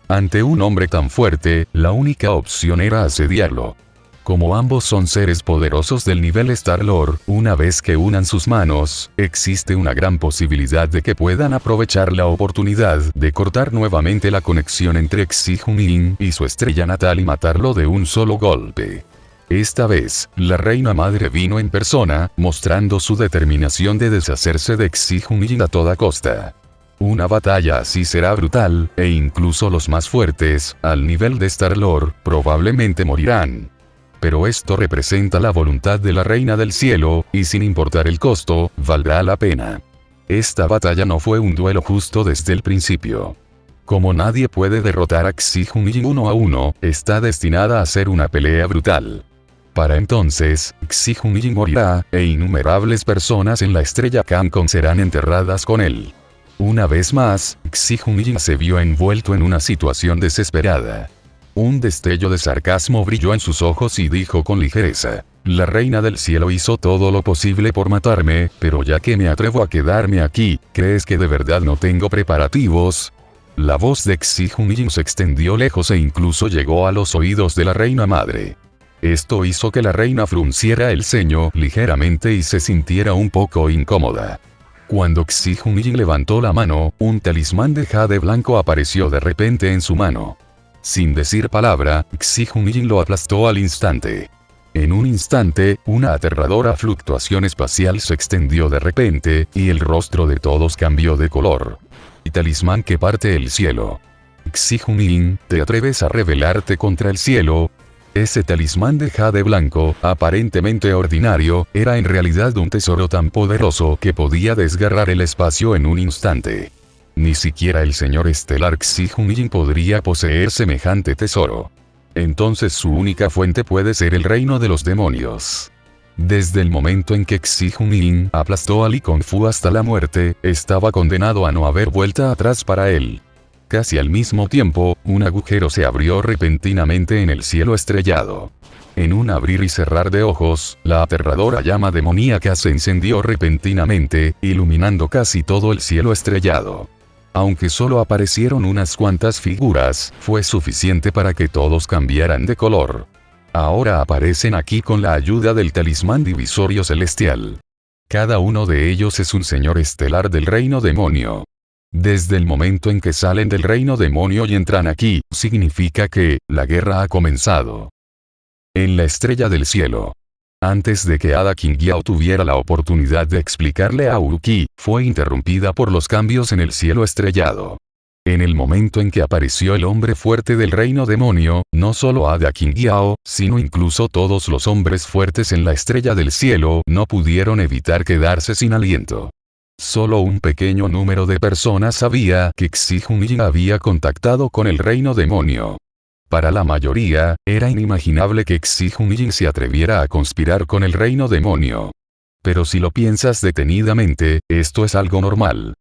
Ante un hombre tan fuerte, la única opción era asediarlo. Como ambos son seres poderosos del nivel Star-Lord, una vez que unan sus manos, existe una gran posibilidad de que puedan aprovechar la oportunidad de cortar nuevamente la conexión entre Xi Hunying y su estrella natal y matarlo de un solo golpe. Esta vez, la reina madre vino en persona, mostrando su determinación de deshacerse de Xi-Jun-Jin a toda costa. Una batalla así será brutal, e incluso los más fuertes, al nivel de Star-Lord, probablemente morirán. Pero esto representa la voluntad de la Reina del Cielo, y sin importar el costo, valdrá la pena. Esta batalla no fue un duelo justo desde el principio. Como nadie puede derrotar a Xi-Jun-Jin 1 a 1, está destinada a ser una pelea brutal. Para entonces, Xi-Jun-Jin morirá, e innumerables personas en la estrella Cancon serán enterradas con él. Una vez más, Xi-Jun-Jin se vio envuelto en una situación desesperada. Un destello de sarcasmo brilló en sus ojos y dijo con ligereza: la Reina del Cielo hizo todo lo posible por matarme, pero ya que me atrevo a quedarme aquí, ¿crees que de verdad no tengo preparativos? La voz de Xi-Jun-Jin se extendió lejos e incluso llegó a los oídos de la Reina Madre. Esto hizo que la reina frunciera el ceño ligeramente y se sintiera un poco incómoda. Cuando Xi-Jun-Jin levantó la mano, un talismán de jade blanco apareció de repente en su mano. Sin decir palabra, Xi-Jun-Jin lo aplastó al instante. En un instante, una aterradora fluctuación espacial se extendió de repente, y el rostro de todos cambió de color. Y talismán que parte el cielo. Xi-Jun-Jin, ¿te atreves a rebelarte contra el cielo? Ese talismán de jade blanco, aparentemente ordinario, era en realidad un tesoro tan poderoso que podía desgarrar el espacio en un instante. Ni siquiera el señor estelar Xi-Jun-Jin podría poseer semejante tesoro. Entonces su única fuente puede ser el reino de los demonios. Desde el momento en que Xi-Jun-Jin aplastó a Li Kung-Fu hasta la muerte, estaba condenado a no haber vuelta atrás para él. Casi al mismo tiempo, un agujero se abrió repentinamente en el cielo estrellado. En un abrir y cerrar de ojos, la aterradora llama demoníaca se encendió repentinamente, iluminando casi todo el cielo estrellado. Aunque solo aparecieron unas cuantas figuras, fue suficiente para que todos cambiaran de color. Ahora aparecen aquí con la ayuda del talismán divisorio celestial. Cada uno de ellos es un señor estelar del reino demonio. Desde el momento en que salen del reino demonio y entran aquí, significa que la guerra ha comenzado. En la estrella del cielo. Antes de que Ada Qingyao tuviera la oportunidad de explicarle a Wu-Qi, fue interrumpida por los cambios en el cielo estrellado. En el momento en que apareció el hombre fuerte del reino demonio, no solo Ada Qingyao, sino incluso todos los hombres fuertes en la estrella del cielo no pudieron evitar quedarse sin aliento. Solo un pequeño número de personas sabía que Xi-Jun-Jin había contactado con el reino demonio. Para la mayoría, era inimaginable que Xi-Jun-Jin se atreviera a conspirar con el reino demonio. Pero si lo piensas detenidamente, esto es algo normal.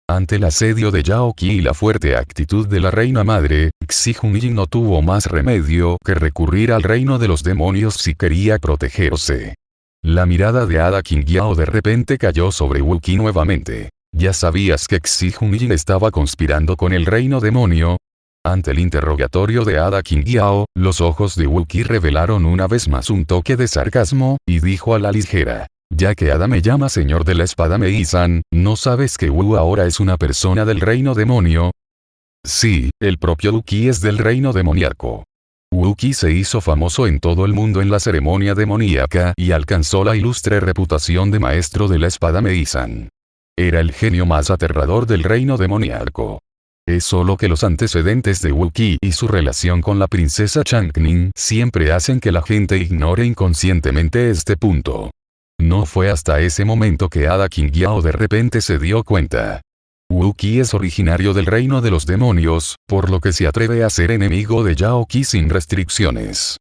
Ante el asedio de Yao Qi y la fuerte actitud de la reina madre, Xi-Jun-Jin no tuvo más remedio que recurrir al reino de los demonios si quería protegerse. La mirada de Ada Qingyao de repente cayó sobre Wu-Qi nuevamente. ¿Ya sabías que Xi-Jun-Jin estaba conspirando con el reino demonio? Ante el interrogatorio de Ada Qingyao, los ojos de Wu-Qi revelaron una vez más un toque de sarcasmo, y dijo a la ligera: ya que Ada me llama señor de la espada Mei-san, ¿no sabes que Wu ahora es una persona del reino demonio? Sí, el propio Wu-Qi es del reino demoníaco. Wu-Qi se hizo famoso en todo el mundo en la ceremonia demoníaca y alcanzó la ilustre reputación de maestro de la espada Mei-san. Era el genio más aterrador del reino demoníaco. Es solo que los antecedentes de Wu-Qi y su relación con la princesa Changning siempre hacen que la gente ignore inconscientemente este punto. No fue hasta ese momento que Ada Qingyao de repente se dio cuenta. Wu-Qi es originario del reino de los demonios, por lo que se atreve a ser enemigo de Yao Qi sin restricciones.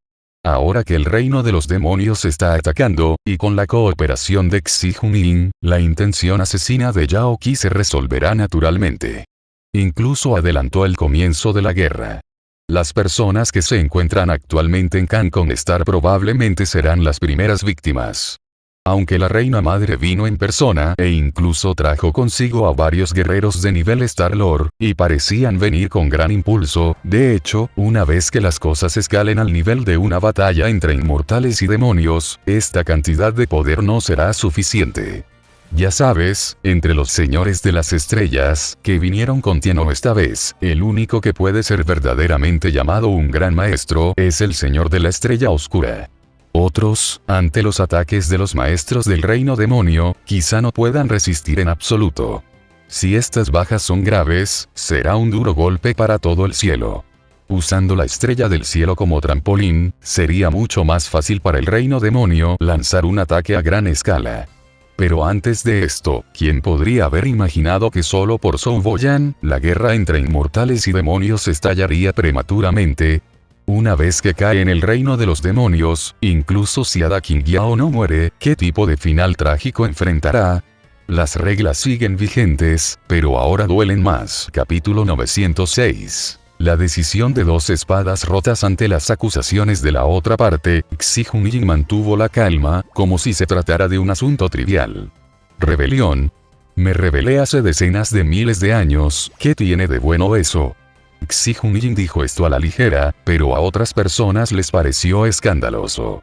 Ahora que el reino de los demonios está atacando, y con la cooperación de Xi-Jun-Jin, la intención asesina de Yao Qi se resolverá naturalmente. Incluso adelantó el comienzo de la guerra. Las personas que se encuentran actualmente en Cancun Star probablemente serán las primeras víctimas. Aunque la reina madre vino en persona e incluso trajo consigo a varios guerreros de nivel Star-Lord, y parecían venir con gran impulso, de hecho, una vez que las cosas escalen al nivel de una batalla entre inmortales y demonios, esta cantidad de poder no será suficiente. Ya sabes, entre los señores de las estrellas, que vinieron con Tianou esta vez, el único que puede ser verdaderamente llamado un gran maestro es el señor de la estrella oscura. Otros, ante los ataques de los maestros del reino demonio, quizá no puedan resistir en absoluto. Si estas bajas son graves, será un duro golpe para todo el cielo. Usando la estrella del cielo como trampolín, sería mucho más fácil para el reino demonio lanzar un ataque a gran escala. Pero antes de esto, ¿quién podría haber imaginado que solo por Zhou Boyan, la guerra entre inmortales y demonios estallaría prematuramente? Una vez que cae en el reino de los demonios, incluso si Ada Qingyao no muere, ¿qué tipo de final trágico enfrentará? Las reglas siguen vigentes, pero ahora duelen más. Capítulo 906. La decisión de dos espadas rotas ante las acusaciones de la otra parte. Xi Hunying mantuvo la calma, como si se tratara de un asunto trivial. ¿Rebelión? Me rebelé hace decenas de miles de años, ¿qué tiene de bueno eso? Xi Hunying dijo esto a la ligera, pero a otras personas les pareció escandaloso.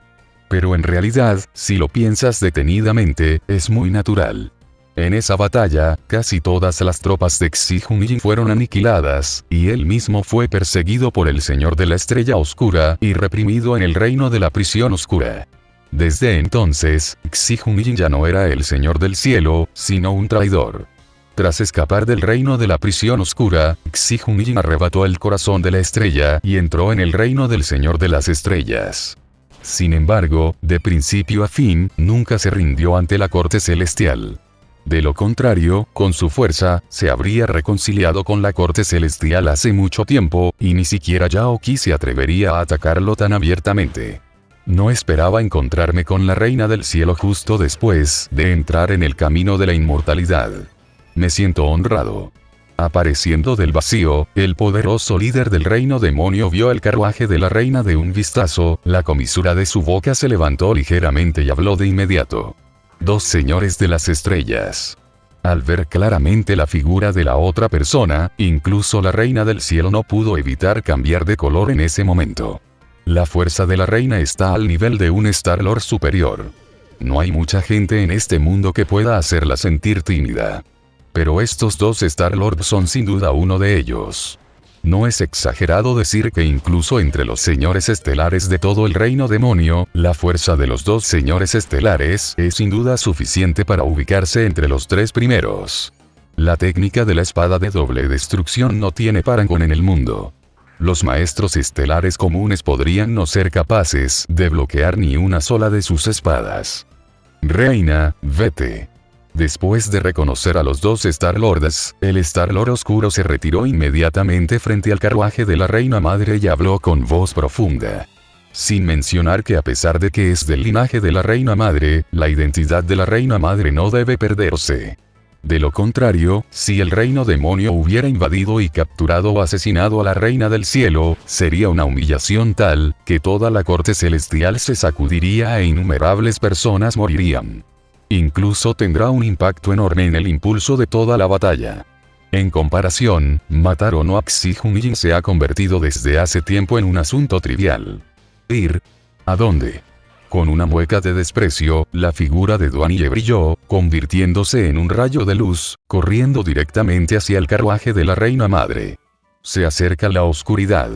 Pero en realidad, si lo piensas detenidamente, es muy natural. En esa batalla, casi todas las tropas de Xi Hunying fueron aniquiladas, y él mismo fue perseguido por el Señor de la Estrella Oscura y reprimido en el reino de la prisión oscura. Desde entonces, Xi Hunying ya no era el Señor del Cielo, sino un traidor. Tras escapar del reino de la prisión oscura, Xi Hunying arrebató el corazón de la estrella y entró en el reino del Señor de las Estrellas. Sin embargo, de principio a fin, nunca se rindió ante la corte celestial. De lo contrario, con su fuerza, se habría reconciliado con la corte celestial hace mucho tiempo, y ni siquiera Yao Qi se atrevería a atacarlo tan abiertamente. No esperaba encontrarme con la reina del cielo justo después de entrar en el camino de la inmortalidad. Me siento honrado. Apareciendo del vacío, el poderoso líder del reino demonio vio el carruaje de la reina de un vistazo, la comisura de su boca se levantó ligeramente y habló de inmediato. Dos señores de las estrellas. Al ver claramente la figura de la otra persona, incluso la reina del cielo no pudo evitar cambiar de color en ese momento. La fuerza de la reina está al nivel de un Star-Lord superior. No hay mucha gente en este mundo que pueda hacerla sentir tímida. Pero estos dos Star-Lords son sin duda uno de ellos. No es exagerado decir que incluso entre los señores estelares de todo el reino demonio, la fuerza de los dos señores estelares es sin duda suficiente para ubicarse entre los tres primeros. La técnica de la espada de doble destrucción no tiene parangón en el mundo. Los maestros estelares comunes podrían no ser capaces de bloquear ni una sola de sus espadas. Reina, vete. Después de reconocer a los dos Star-Lords, el Star-Lord oscuro se retiró inmediatamente frente al carruaje de la reina madre y habló con voz profunda. Sin mencionar que a pesar de que es del linaje de la reina madre, la identidad de la reina madre no debe perderse. De lo contrario, si el reino demonio hubiera invadido y capturado o asesinado a la reina del cielo, sería una humillación tal, que toda la corte celestial se sacudiría e innumerables personas morirían. Incluso tendrá un impacto enorme en el impulso de toda la batalla. En comparación, matar o no a Xi Hunying se ha convertido desde hace tiempo en un asunto trivial. ¿Ir? ¿A dónde? Con una mueca de desprecio, la figura de Duan Ye brilló, convirtiéndose en un rayo de luz, corriendo directamente hacia el carruaje de la reina madre. Se acerca la oscuridad.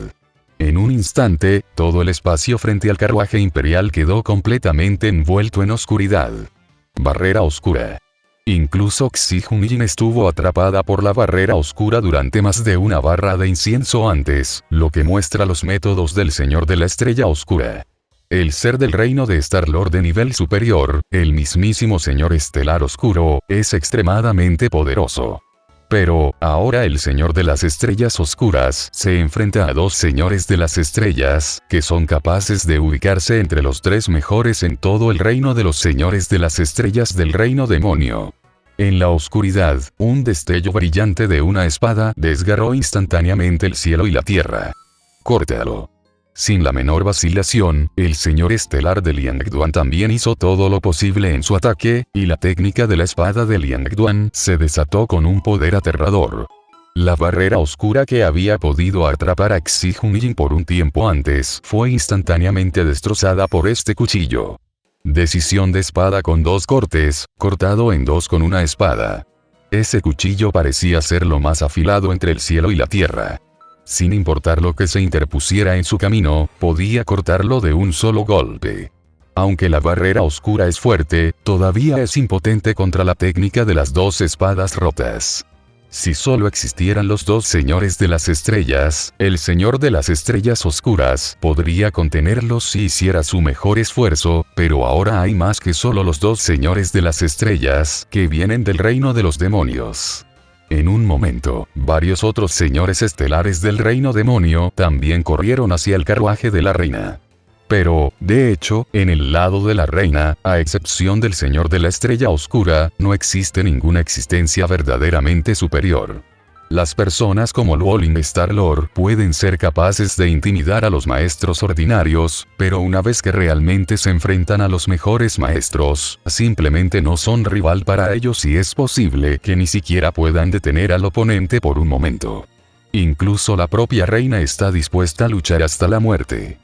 En un instante, todo el espacio frente al carruaje imperial quedó completamente envuelto en oscuridad. Barrera oscura. Incluso Xi Hunying estuvo atrapada por la barrera oscura durante más de una barra de incienso antes, lo que muestra los métodos del Señor de la Estrella Oscura. El ser del reino de Star-Lord de nivel superior, el mismísimo Señor Estelar Oscuro, es extremadamente poderoso. Pero, ahora el Señor de las Estrellas Oscuras se enfrenta a dos Señores de las Estrellas, que son capaces de ubicarse entre los tres mejores en todo el reino de los Señores de las Estrellas del reino demonio. En la oscuridad, un destello brillante de una espada desgarró instantáneamente el cielo y la tierra. ¡Córtalo! Sin la menor vacilación, el señor estelar de Liangduan también hizo todo lo posible en su ataque, y la técnica de la espada de Liangduan se desató con un poder aterrador. La barrera oscura que había podido atrapar a Xi Hunying por un tiempo antes fue instantáneamente destrozada por este cuchillo. Decisión de espada con dos cortes, cortado en dos con una espada. Ese cuchillo parecía ser lo más afilado entre el cielo y la tierra. Sin importar lo que se interpusiera en su camino, podía cortarlo de un solo golpe. Aunque la barrera oscura es fuerte, todavía es impotente contra la técnica de las dos espadas rotas. Si solo existieran los dos señores de las estrellas, el señor de las estrellas oscuras podría contenerlos si hiciera su mejor esfuerzo, pero ahora hay más que solo los dos señores de las estrellas, que vienen del reino de los demonios. En un momento, varios otros señores estelares del reino demonio también corrieron hacia el carruaje de la reina. Pero, de hecho, en el lado de la reina, a excepción del señor de la estrella oscura, no existe ninguna existencia verdaderamente superior. Las personas como Lwolin Star-Lord pueden ser capaces de intimidar a los maestros ordinarios, pero una vez que realmente se enfrentan a los mejores maestros, simplemente no son rival para ellos y es posible que ni siquiera puedan detener al oponente por un momento. Incluso la propia reina está dispuesta a luchar hasta la muerte.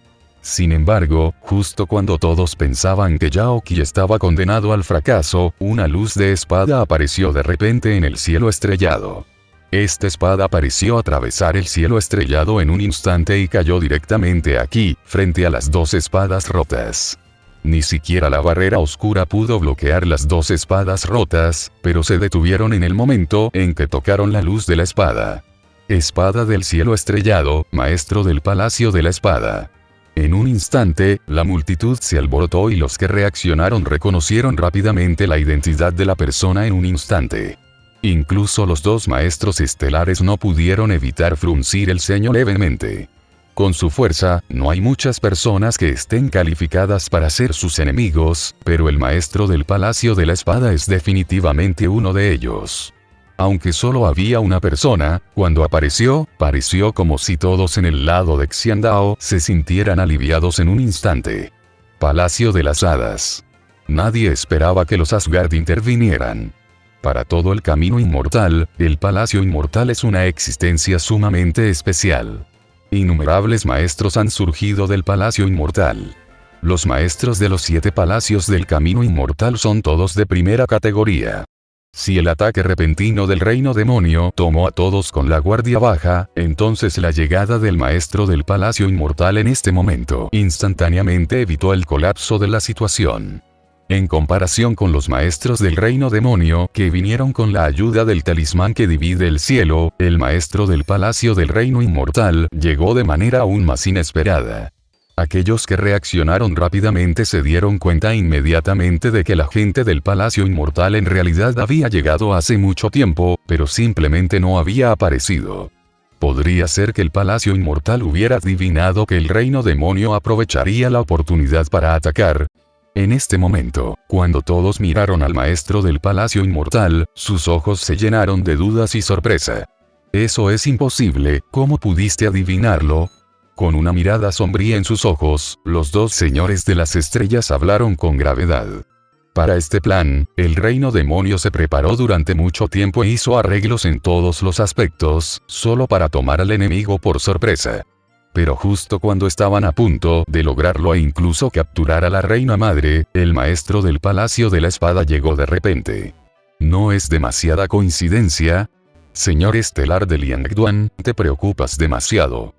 Sin embargo, justo cuando todos pensaban que Yaoki estaba condenado al fracaso, una luz de espada apareció de repente en el cielo estrellado. Esta espada pareció atravesar el cielo estrellado en un instante y cayó directamente aquí, frente a las dos espadas rotas. Ni siquiera la barrera oscura pudo bloquear las dos espadas rotas, pero se detuvieron en el momento en que tocaron la luz de la espada. Espada del cielo estrellado, maestro del palacio de la espada. En un instante, la multitud se alborotó y los que reaccionaron reconocieron rápidamente la identidad de la persona en un instante. Incluso los dos maestros estelares no pudieron evitar fruncir el ceño levemente. Con su fuerza, no hay muchas personas que estén calificadas para ser sus enemigos, pero el maestro del Palacio de la Espada es definitivamente uno de ellos. Aunque solo había una persona, cuando apareció, pareció como si todos en el lado de Xiandao se sintieran aliviados en un instante. Palacio de las Hadas. Nadie esperaba que los Asgard intervinieran. Para todo el camino inmortal, el Palacio Inmortal es una existencia sumamente especial. Innumerables maestros han surgido del Palacio Inmortal. Los maestros de los 7 palacios del camino inmortal son todos de primera categoría. Si el ataque repentino del reino demonio tomó a todos con la guardia baja, entonces la llegada del maestro del Palacio Inmortal en este momento instantáneamente evitó el colapso de la situación. En comparación con los maestros del reino demonio que vinieron con la ayuda del talismán que divide el cielo, el maestro del Palacio del Reino Inmortal llegó de manera aún más inesperada. Aquellos que reaccionaron rápidamente se dieron cuenta inmediatamente de que la gente del Palacio Inmortal en realidad había llegado hace mucho tiempo, pero simplemente no había aparecido. Podría ser que el Palacio Inmortal hubiera adivinado que el reino demonio aprovecharía la oportunidad para atacar. En este momento, cuando todos miraron al maestro del Palacio Inmortal, sus ojos se llenaron de dudas y sorpresa. «Eso es imposible, ¿cómo pudiste adivinarlo?». Con una mirada sombría en sus ojos, los dos señores de las estrellas hablaron con gravedad. Para este plan, el reino demonio se preparó durante mucho tiempo e hizo arreglos en todos los aspectos, solo para tomar al enemigo por sorpresa. Pero justo cuando estaban a punto de lograrlo e incluso capturar a la reina madre, el maestro del Palacio de la Espada llegó de repente. ¿No es demasiada coincidencia? Señor estelar de Liangduan, te preocupas demasiado.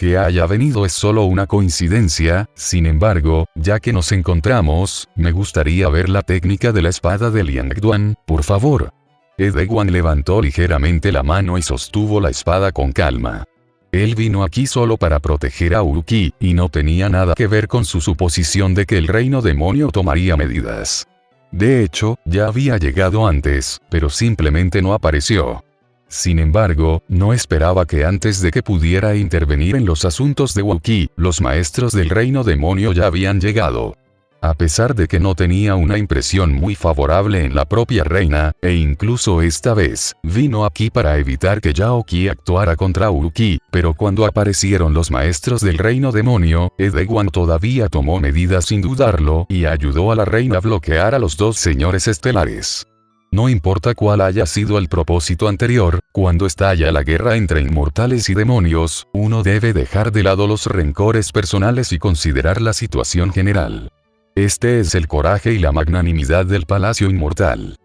Que haya venido es solo una coincidencia, sin embargo, ya que nos encontramos, me gustaría ver la técnica de la espada de Liangduan, por favor. Edeguan levantó ligeramente la mano y sostuvo la espada con calma. Él vino aquí solo para proteger a Uruki, y no tenía nada que ver con su suposición de que el reino demonio tomaría medidas. De hecho, ya había llegado antes, pero simplemente no apareció. Sin embargo, no esperaba que antes de que pudiera intervenir en los asuntos de Wauki, los maestros del reino demonio ya habían llegado. A pesar de que no tenía una impresión muy favorable en la propia reina, e incluso esta vez, vino aquí para evitar que Yaoki actuara contra Uruki, pero cuando aparecieron los maestros del reino demonio, Edeguan todavía tomó medidas sin dudarlo, y ayudó a la reina a bloquear a los dos señores estelares. No importa cuál haya sido el propósito anterior, cuando estalla la guerra entre inmortales y demonios, uno debe dejar de lado los rencores personales y considerar la situación general. Este es el coraje y la magnanimidad del Palacio Inmortal.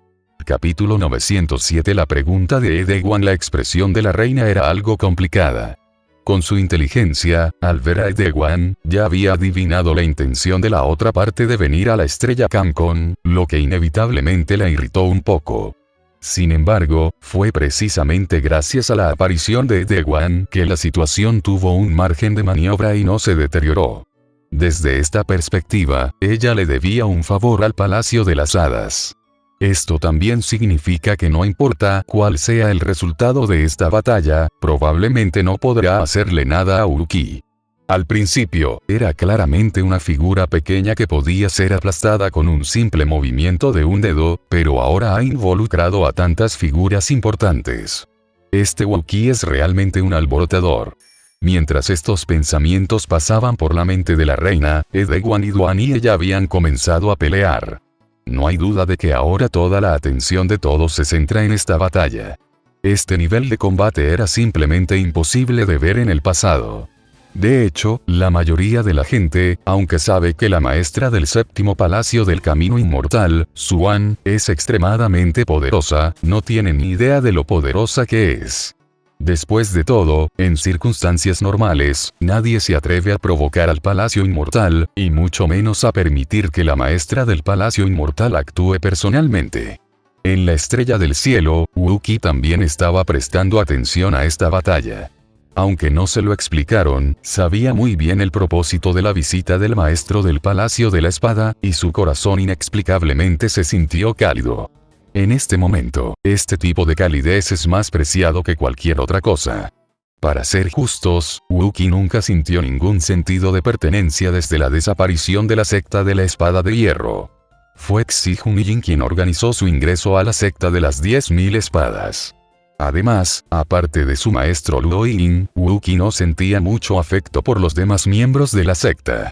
Capítulo 907. La pregunta de Edeguan. La expresión de la reina era algo complicada. Con su inteligencia, al ver a Edewan, ya había adivinado la intención de la otra parte de venir a la estrella Kamkon, lo que inevitablemente la irritó un poco. Sin embargo, fue precisamente gracias a la aparición de Edewan que la situación tuvo un margen de maniobra y no se deterioró. Desde esta perspectiva, ella le debía un favor al Palacio de las Hadas. Esto también significa que no importa cuál sea el resultado de esta batalla, probablemente no podrá hacerle nada a Uki. Al principio, era claramente una figura pequeña que podía ser aplastada con un simple movimiento de un dedo, pero ahora ha involucrado a tantas figuras importantes. Este Uki es realmente un alborotador. Mientras estos pensamientos pasaban por la mente de la reina, Edewan y Duan y ella habían comenzado a pelear. No hay duda de que ahora toda la atención de todos se centra en esta batalla. Este nivel de combate era simplemente imposible de ver en el pasado. De hecho, la mayoría de la gente, aunque sabe que la maestra del séptimo palacio del camino inmortal, Xuan, es extremadamente poderosa, no tiene ni idea de lo poderosa que es. Después de todo, en circunstancias normales, nadie se atreve a provocar al Palacio Inmortal, y mucho menos a permitir que la maestra del Palacio Inmortal actúe personalmente. En la estrella del cielo, Uki también estaba prestando atención a esta batalla. Aunque no se lo explicaron, sabía muy bien el propósito de la visita del maestro del Palacio de la Espada, y su corazón inexplicablemente se sintió cálido. En este momento, este tipo de calidez es más preciado que cualquier otra cosa. Para ser justos, Uki nunca sintió ningún sentido de pertenencia desde la desaparición de la secta de la Espada de Hierro. Fue Xi Junyin quien organizó su ingreso a la secta de las 10.000 espadas. Además, aparte de su maestro Luo Yin, Uki no sentía mucho afecto por los demás miembros de la secta.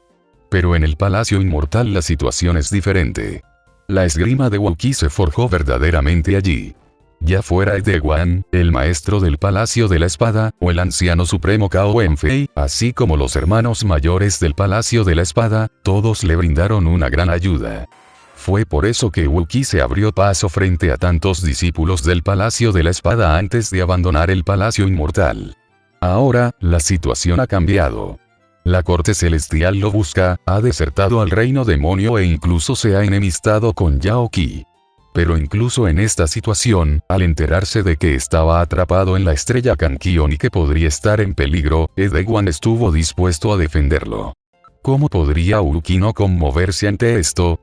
Pero en el Palacio Inmortal la situación es diferente. La esgrima de Uki se forjó verdaderamente allí. Ya fuera Edewan, el maestro del Palacio de la Espada, o el anciano supremo Cao Wenfei, así como los hermanos mayores del Palacio de la Espada, todos le brindaron una gran ayuda. Fue por eso que Uki se abrió paso frente a tantos discípulos del Palacio de la Espada antes de abandonar el Palacio Inmortal. Ahora, la situación ha cambiado. La corte celestial lo busca, ha desertado al reino demonio e incluso se ha enemistado con Yao Qi. Pero incluso en esta situación, al enterarse de que estaba atrapado en la estrella Kankion y que podría estar en peligro, Edewan estuvo dispuesto a defenderlo. ¿Cómo podría Uki no conmoverse ante esto?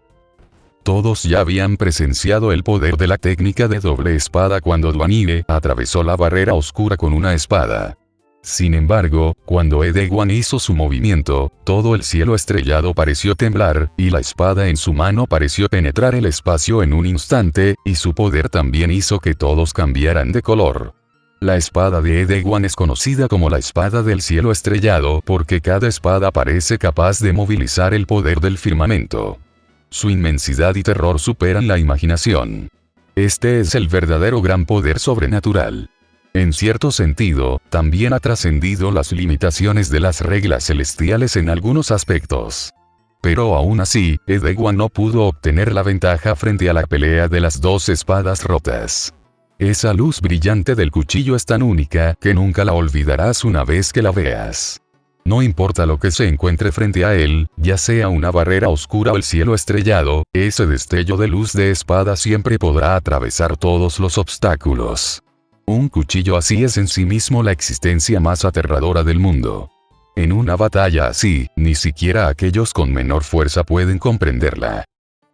Todos ya habían presenciado el poder de la técnica de doble espada cuando Duan Yi atravesó la barrera oscura con una espada. Sin embargo, cuando Edewan hizo su movimiento, todo el cielo estrellado pareció temblar, y la espada en su mano pareció penetrar el espacio en un instante, y su poder también hizo que todos cambiaran de color. La espada de Edewan es conocida como la espada del cielo estrellado porque cada espada parece capaz de movilizar el poder del firmamento. Su inmensidad y terror superan la imaginación. Este es el verdadero gran poder sobrenatural. En cierto sentido, también ha trascendido las limitaciones de las reglas celestiales en algunos aspectos. Pero aún así, Edewan no pudo obtener la ventaja frente a la pelea de las dos espadas rotas. Esa luz brillante del cuchillo es tan única que nunca la olvidarás una vez que la veas. No importa lo que se encuentre frente a él, ya sea una barrera oscura o el cielo estrellado, ese destello de luz de espada siempre podrá atravesar todos los obstáculos. Un cuchillo así es en sí mismo la existencia más aterradora del mundo. En una batalla así, ni siquiera aquellos con menor fuerza pueden comprenderla.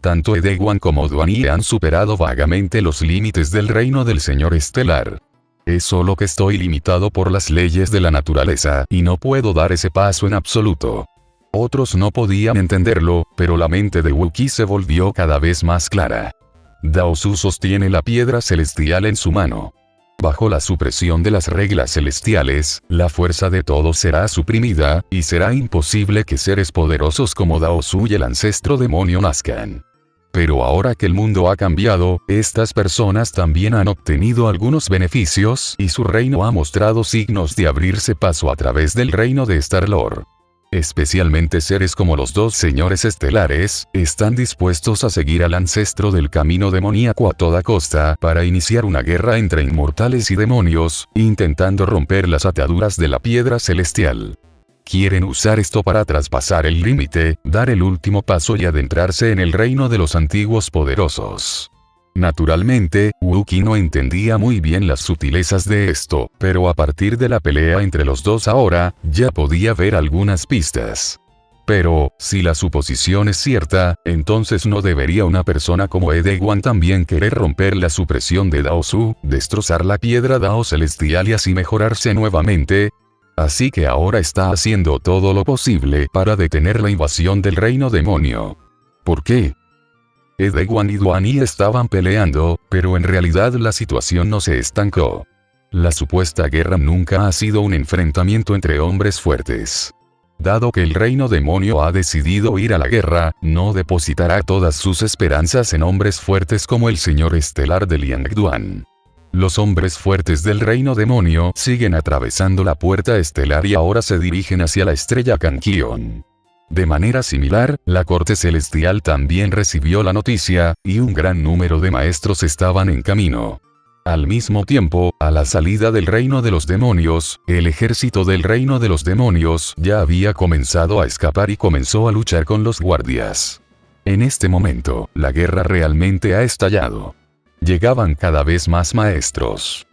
Tanto Edewan como Duan Yi han superado vagamente los límites del reino del Señor Estelar. Es solo que estoy limitado por las leyes de la naturaleza y no puedo dar ese paso en absoluto. Otros no podían entenderlo, pero la mente de Uki se volvió cada vez más clara. Dao Su sostiene la piedra celestial en su mano. Bajo la supresión de las reglas celestiales, la fuerza de todos será suprimida, y será imposible que seres poderosos como Dao Su y el ancestro demonio nazcan. Pero ahora que el mundo ha cambiado, estas personas también han obtenido algunos beneficios y su reino ha mostrado signos de abrirse paso a través del reino de Star-Lord. especialmente seres como los dos señores estelares, están dispuestos a seguir al ancestro del camino demoníaco a toda costa para iniciar una guerra entre inmortales y demonios, intentando romper las ataduras de la piedra celestial. Quieren usar esto para traspasar el límite, dar el último paso y adentrarse en el reino de los antiguos poderosos. Naturalmente, Wookiee no entendía muy bien las sutilezas de esto, pero a partir de la pelea entre los dos ahora, ya podía ver algunas pistas. Pero, si la suposición es cierta, entonces no debería una persona como Edeguan también querer romper la supresión de Dao Su, destrozar la piedra Dao celestial y así mejorarse nuevamente. Así que ahora está haciendo todo lo posible para detener la invasión del reino demonio. ¿Por qué? Edeguan y Duan Yi estaban peleando, pero en realidad la situación no se estancó. La supuesta guerra nunca ha sido un enfrentamiento entre hombres fuertes. Dado que el reino demonio ha decidido ir a la guerra, no depositará todas sus esperanzas en hombres fuertes como el señor estelar de Liangduan. Los hombres fuertes del reino demonio siguen atravesando la puerta estelar y ahora se dirigen hacia la estrella Kankion. De manera similar, la corte celestial también recibió la noticia, y un gran número de maestros estaban en camino. Al mismo tiempo, a la salida del reino de los demonios, el ejército del reino de los demonios ya había comenzado a escapar y comenzó a luchar con los guardias. En este momento, la guerra realmente ha estallado. Llegaban cada vez más maestros.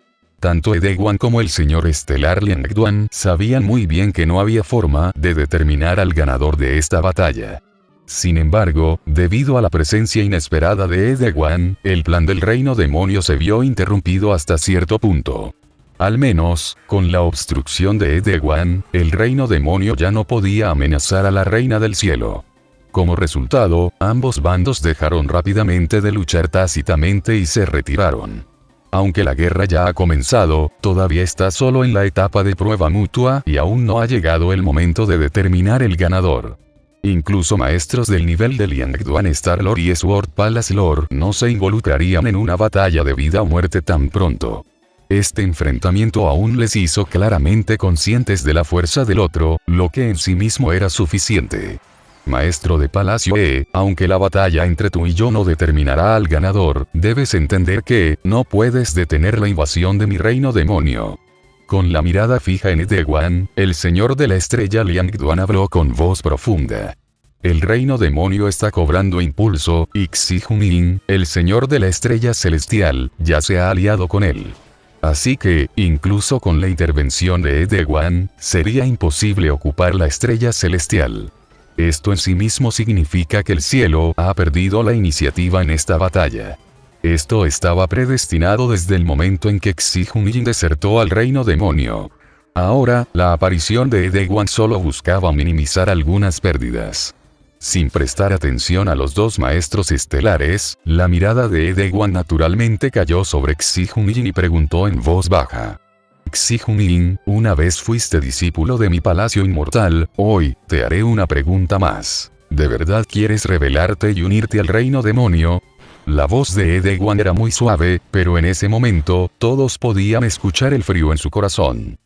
Tanto Edeguan como el señor estelar Liangduan sabían muy bien que no había forma de determinar al ganador de esta batalla. Sin embargo, debido a la presencia inesperada de Edeguan, el plan del reino demonio se vio interrumpido hasta cierto punto. Al menos, con la obstrucción de Edeguan, el reino demonio ya no podía amenazar a la reina del cielo. Como resultado, ambos bandos dejaron rápidamente de luchar tácitamente y se retiraron. Aunque la guerra ya ha comenzado, todavía está solo en la etapa de prueba mutua y aún no ha llegado el momento de determinar el ganador. Incluso maestros del nivel de Liangduan Star-Lord y Sword Palace Lord no se involucrarían en una batalla de vida o muerte tan pronto. Este enfrentamiento aún les hizo claramente conscientes de la fuerza del otro, lo que en sí mismo era suficiente. Maestro de Palacio aunque la batalla entre tú y yo no determinará al ganador, debes entender que no puedes detener la invasión de mi reino demonio. Con la mirada fija en Edeguan, el señor de la estrella Liangduan habló con voz profunda. El reino demonio está cobrando impulso, y Xi Junin, el señor de la estrella celestial, ya se ha aliado con él. Así que, incluso con la intervención de Edeguan, sería imposible ocupar la estrella celestial. Esto en sí mismo significa que el cielo ha perdido la iniciativa en esta batalla. Esto estaba predestinado desde el momento en que Xi Junin desertó al reino demonio. Ahora, la aparición de Edeguan solo buscaba minimizar algunas pérdidas. Sin prestar atención a los dos maestros estelares, la mirada de Edeguan naturalmente cayó sobre Xi Junin y preguntó en voz baja. Xi Junin, una vez fuiste discípulo de mi palacio inmortal, hoy, te haré una pregunta más. ¿De verdad quieres rebelarte y unirte al reino demonio? La voz de Edeguan era muy suave, pero en ese momento, todos podían escuchar el frío en su corazón.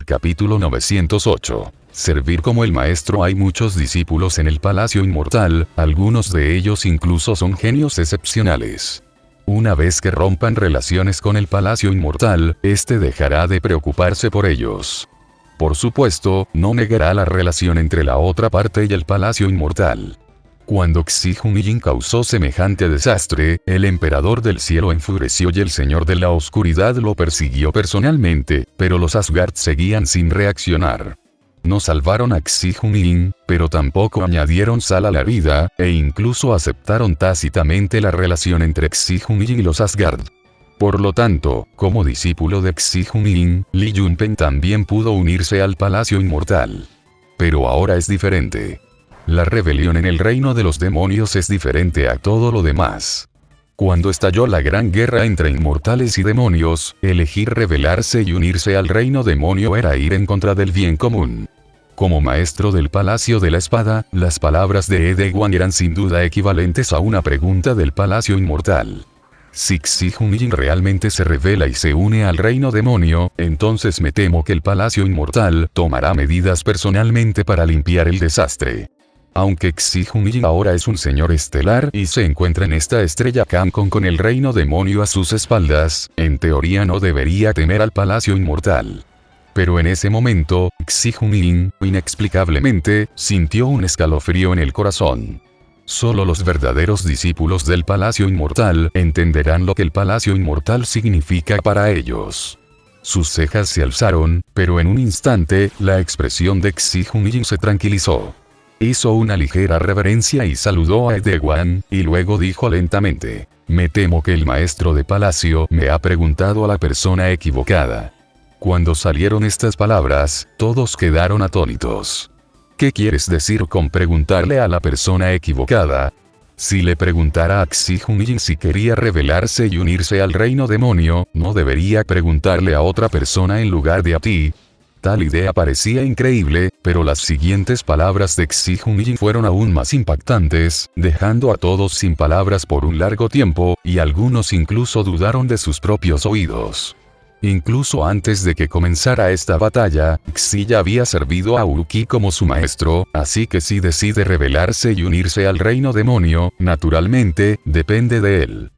Capítulo 908. Servir como el maestro. Hay muchos discípulos en el palacio inmortal, algunos de ellos incluso son genios excepcionales. Una vez que rompan relaciones con el palacio inmortal, este dejará de preocuparse por ellos. Por supuesto, no negará la relación entre la otra parte y el palacio inmortal. Cuando Xi Junin causó semejante desastre, el emperador del cielo enfureció y el señor de la oscuridad lo persiguió personalmente, pero los Asgard seguían sin reaccionar. No salvaron a Xi Junin, pero tampoco añadieron sal a la herida, e incluso aceptaron tácitamente la relación entre Xi Junin y los Asgard. Por lo tanto, como discípulo de Xi Junin, Li Yunpeng también pudo unirse al palacio inmortal. Pero ahora es diferente. La rebelión en el reino de los demonios es diferente a todo lo demás. Cuando estalló la gran guerra entre inmortales y demonios, elegir rebelarse y unirse al reino demonio era ir en contra del bien común. Como maestro del Palacio de la Espada, las palabras de Edeguan eran sin duda equivalentes a una pregunta del Palacio Inmortal. Si Xi-Junyin realmente se revela y se une al reino demonio, entonces me temo que el Palacio Inmortal tomará medidas personalmente para limpiar el desastre. Aunque Xi-Junyin ahora es un señor estelar y se encuentra en esta estrella Cancon con el reino demonio a sus espaldas, en teoría no debería temer al Palacio Inmortal. Pero en ese momento, Xi-Junyin, inexplicablemente, sintió un escalofrío en el corazón. Solo los verdaderos discípulos del Palacio Inmortal entenderán lo que el Palacio Inmortal significa para ellos. Sus cejas se alzaron, pero en un instante, la expresión de Xi-Junyin se tranquilizó. Hizo una ligera reverencia y saludó a Edewan, y luego dijo lentamente: me temo que el maestro de palacio me ha preguntado a la persona equivocada. Cuando salieron estas palabras, todos quedaron atónitos. ¿Qué quieres decir con preguntarle a la persona equivocada? Si le preguntara a Xi-Junyin si quería revelarse y unirse al reino demonio, ¿no debería preguntarle a otra persona en lugar de a ti? Tal idea parecía increíble, pero las siguientes palabras de Xi-Junyin fueron aún más impactantes, dejando a todos sin palabras por un largo tiempo, y algunos incluso dudaron de sus propios oídos. Incluso antes de que comenzara esta batalla, Xi ya había servido a Wu-Qi como su maestro, así que si decide rebelarse y unirse al reino demonio, naturalmente, depende de él.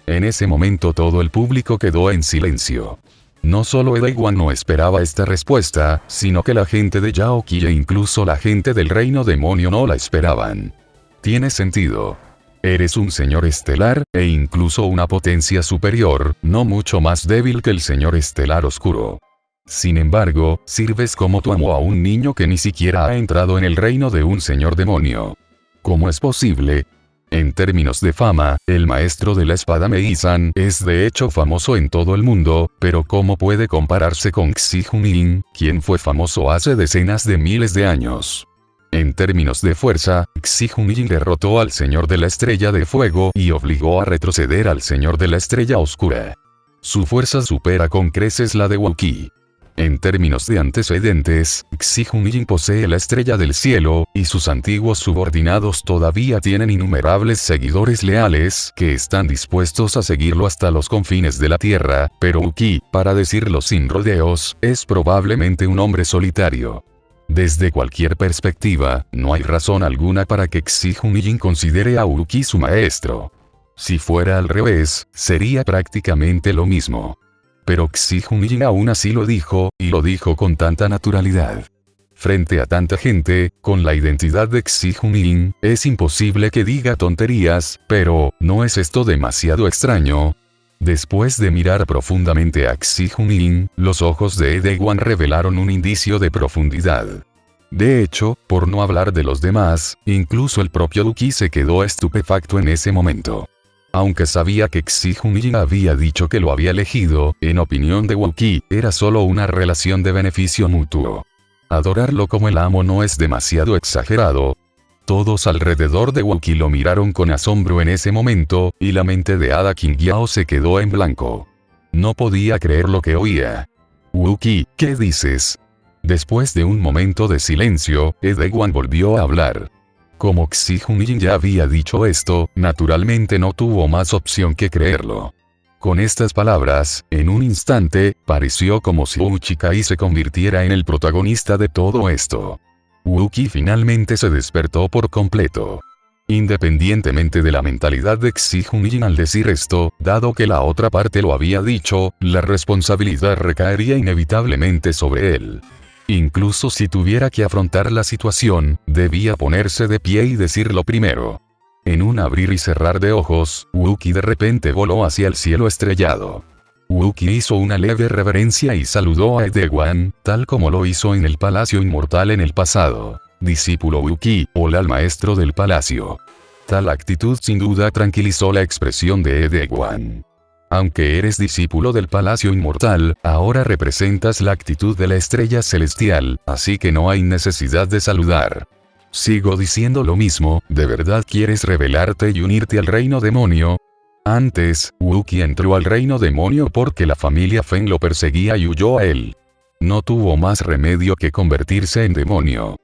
En ese momento todo el público quedó en silencio. No solo Edewan no esperaba esta respuesta, sino que la gente de Yaoqi e incluso la gente del reino demonio no la esperaban. Tiene sentido. Eres un señor estelar, e incluso una potencia superior, no mucho más débil que el señor estelar oscuro. Sin embargo, sirves como tu amo a un niño que ni siquiera ha entrado en el reino de un señor demonio. ¿Cómo es posible? En términos de fama, el maestro de la espada Mei-san es de hecho famoso en todo el mundo, pero ¿cómo puede compararse con Xi-Junyin, quien fue famoso hace decenas de miles de años? En términos de fuerza, Xi-Junyin derrotó al Señor de la Estrella de Fuego y obligó a retroceder al Señor de la Estrella Oscura. Su fuerza supera con creces la de Wu-Qi. En términos de antecedentes, Xi-Junyin posee la Estrella del Cielo, y sus antiguos subordinados todavía tienen innumerables seguidores leales que están dispuestos a seguirlo hasta los confines de la Tierra, pero Wu-Qi, para decirlo sin rodeos, es probablemente un hombre solitario. Desde cualquier perspectiva, no hay razón alguna para que Xi-Junyin considere a Wu-Qi su maestro. Si fuera al revés, sería prácticamente lo mismo. Pero Xi-Junyin aún así lo dijo, y lo dijo con tanta naturalidad. Frente a tanta gente, con la identidad de Xi-Junyin, es imposible que diga tonterías, pero, ¿no es esto demasiado extraño? Después de mirar profundamente a Xi-Junyin, los ojos de Edewan revelaron un indicio de profundidad. De hecho, por no hablar de los demás, incluso el propio Wu-Qi se quedó estupefacto en ese momento. Aunque sabía que Xi-Junyin había dicho que lo había elegido, en opinión de Wu-Qi, era solo una relación de beneficio mutuo. Adorarlo como el amo no es demasiado exagerado. Todos alrededor de Wu-Qi lo miraron con asombro en ese momento, y la mente de Ada Qingyao se quedó en blanco. No podía creer lo que oía. Wu-Qi, ¿qué dices? Después de un momento de silencio, Edewan volvió a hablar. Como Xi-Junyin ya había dicho esto, naturalmente no tuvo más opción que creerlo. Con estas palabras, en un instante, pareció como si Wu-Qi se convirtiera en el protagonista de todo esto. Wu-Qi finalmente se despertó por completo. Independientemente de la mentalidad de Xi-Junyin al decir esto, dado que la otra parte lo había dicho, la responsabilidad recaería inevitablemente sobre él. Incluso si tuviera que afrontar la situación, debía ponerse de pie y decirlo primero. En un abrir y cerrar de ojos, Wu-Qi de repente voló hacia el cielo estrellado. Wu-Qi hizo una leve reverencia y saludó a Edewan, tal como lo hizo en el Palacio Inmortal en el pasado. Discípulo Wu-Qi, hola al maestro del palacio. Tal actitud sin duda tranquilizó la expresión de Edewan. Aunque eres discípulo del Palacio Inmortal, ahora representas la actitud de la estrella celestial, así que no hay necesidad de saludar. Sigo diciendo lo mismo, ¿de verdad quieres rebelarte y unirte al reino demonio? Antes, Wu-Qi entró al reino demonio porque la familia Feng lo perseguía y huyó a él. No tuvo más remedio que convertirse en demonio.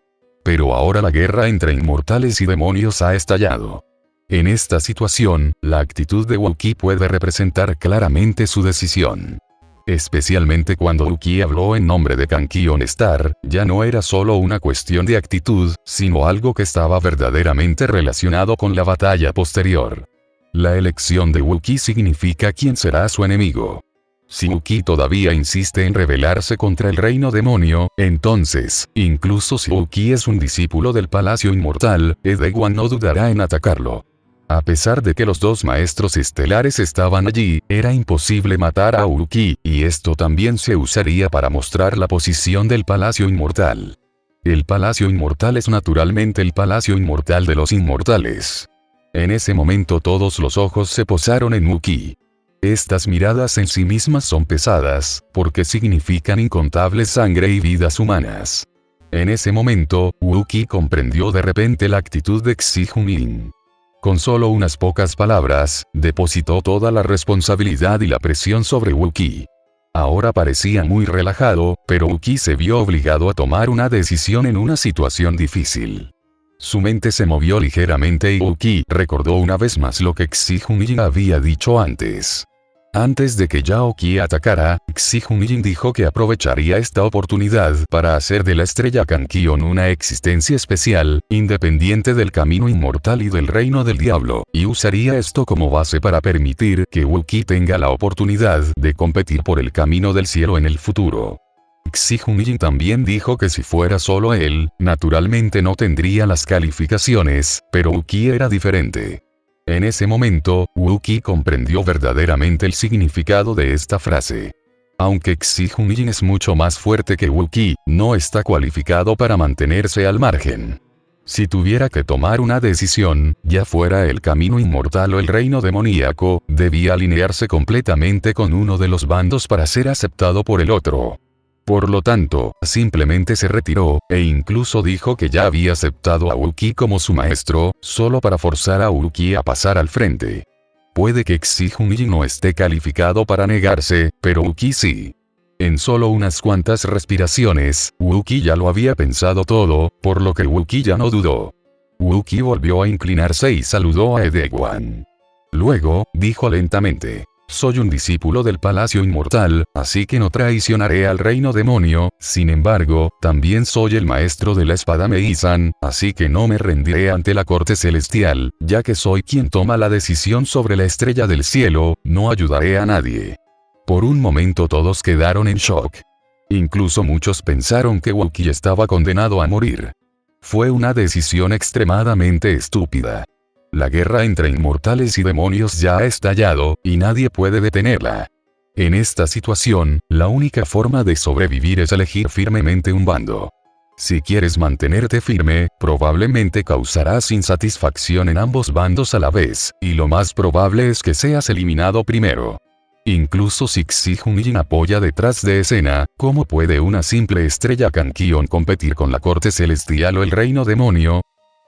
Pero ahora la guerra entre inmortales y demonios ha estallado. En esta situación, la actitud de Wu-Qi puede representar claramente su decisión. Especialmente cuando Wu-Qi habló en nombre de Kankion Star, ya no era solo una cuestión de actitud, sino algo que estaba verdaderamente relacionado con la batalla posterior. La elección de Wu-Qi significa quién será su enemigo. Si Wu-Qi todavía insiste en rebelarse contra el reino demonio, entonces, incluso si Wu-Qi es un discípulo del Palacio Inmortal, Edaewon no dudará en atacarlo. A pesar de que los dos maestros estelares estaban allí, era imposible matar a Wu-Qi, y esto también se usaría para mostrar la posición del Palacio Inmortal. El Palacio Inmortal es naturalmente el Palacio Inmortal de los Inmortales. En ese momento todos los ojos se posaron en Wu-Qi. Estas miradas en sí mismas son pesadas, porque significan incontables sangre y vidas humanas. En ese momento, Wu-Qi comprendió de repente la actitud de Xi Junlin. Con solo unas pocas palabras, depositó toda la responsabilidad y la presión sobre Wu-Qi. Ahora parecía muy relajado, pero Wu-Qi se vio obligado a tomar una decisión en una situación difícil. Su mente se movió ligeramente y Wu-Qi recordó una vez más lo que Xi Junlin había dicho antes. Antes de que Yao Qi atacara, Xi Junlin dijo que aprovecharía esta oportunidad para hacer de la estrella Kankion una existencia especial, independiente del camino inmortal y del reino del diablo, y usaría esto como base para permitir que Wu-Qi tenga la oportunidad de competir por el camino del cielo en el futuro. Xi Junlin también dijo que si fuera solo él, naturalmente no tendría las calificaciones, pero Wu-Qi era diferente. En ese momento, Wu-Qi comprendió verdaderamente el significado de esta frase. Aunque Xi Junlin es mucho más fuerte que Wu-Qi, no está cualificado para mantenerse al margen. Si tuviera que tomar una decisión, ya fuera el camino inmortal o el reino demoníaco, debía alinearse completamente con uno de los bandos para ser aceptado por el otro. Por lo tanto, simplemente se retiró, e incluso dijo que ya había aceptado a Wu-Qi como su maestro, solo para forzar a Wu-Qi a pasar al frente. Puede que Xi Junlin no esté calificado para negarse, pero Wu-Qi sí. En solo unas cuantas respiraciones, Wu-Qi ya lo había pensado todo, por lo que Wu-Qi ya no dudó. Wu-Qi volvió a inclinarse y saludó a Edaewon. Luego, dijo lentamente: soy un discípulo del Palacio Inmortal, así que no traicionaré al reino demonio, sin embargo, también soy el maestro de la espada Meisan, así que no me rendiré ante la corte celestial, ya que soy quien toma la decisión sobre la estrella del cielo, no ayudaré a nadie. Por un momento todos quedaron en shock. Incluso muchos pensaron que Wu-Qi estaba condenado a morir. Fue una decisión extremadamente estúpida. La guerra entre inmortales y demonios ya ha estallado, y nadie puede detenerla. En esta situación, la única forma de sobrevivir es elegir firmemente un bando. Si quieres mantenerte firme, probablemente causarás insatisfacción en ambos bandos a la vez, y lo más probable es que seas eliminado primero. Incluso si Xi Junlin apoya detrás de escena, ¿cómo puede una simple estrella Kankion competir con la corte celestial o el reino demonio?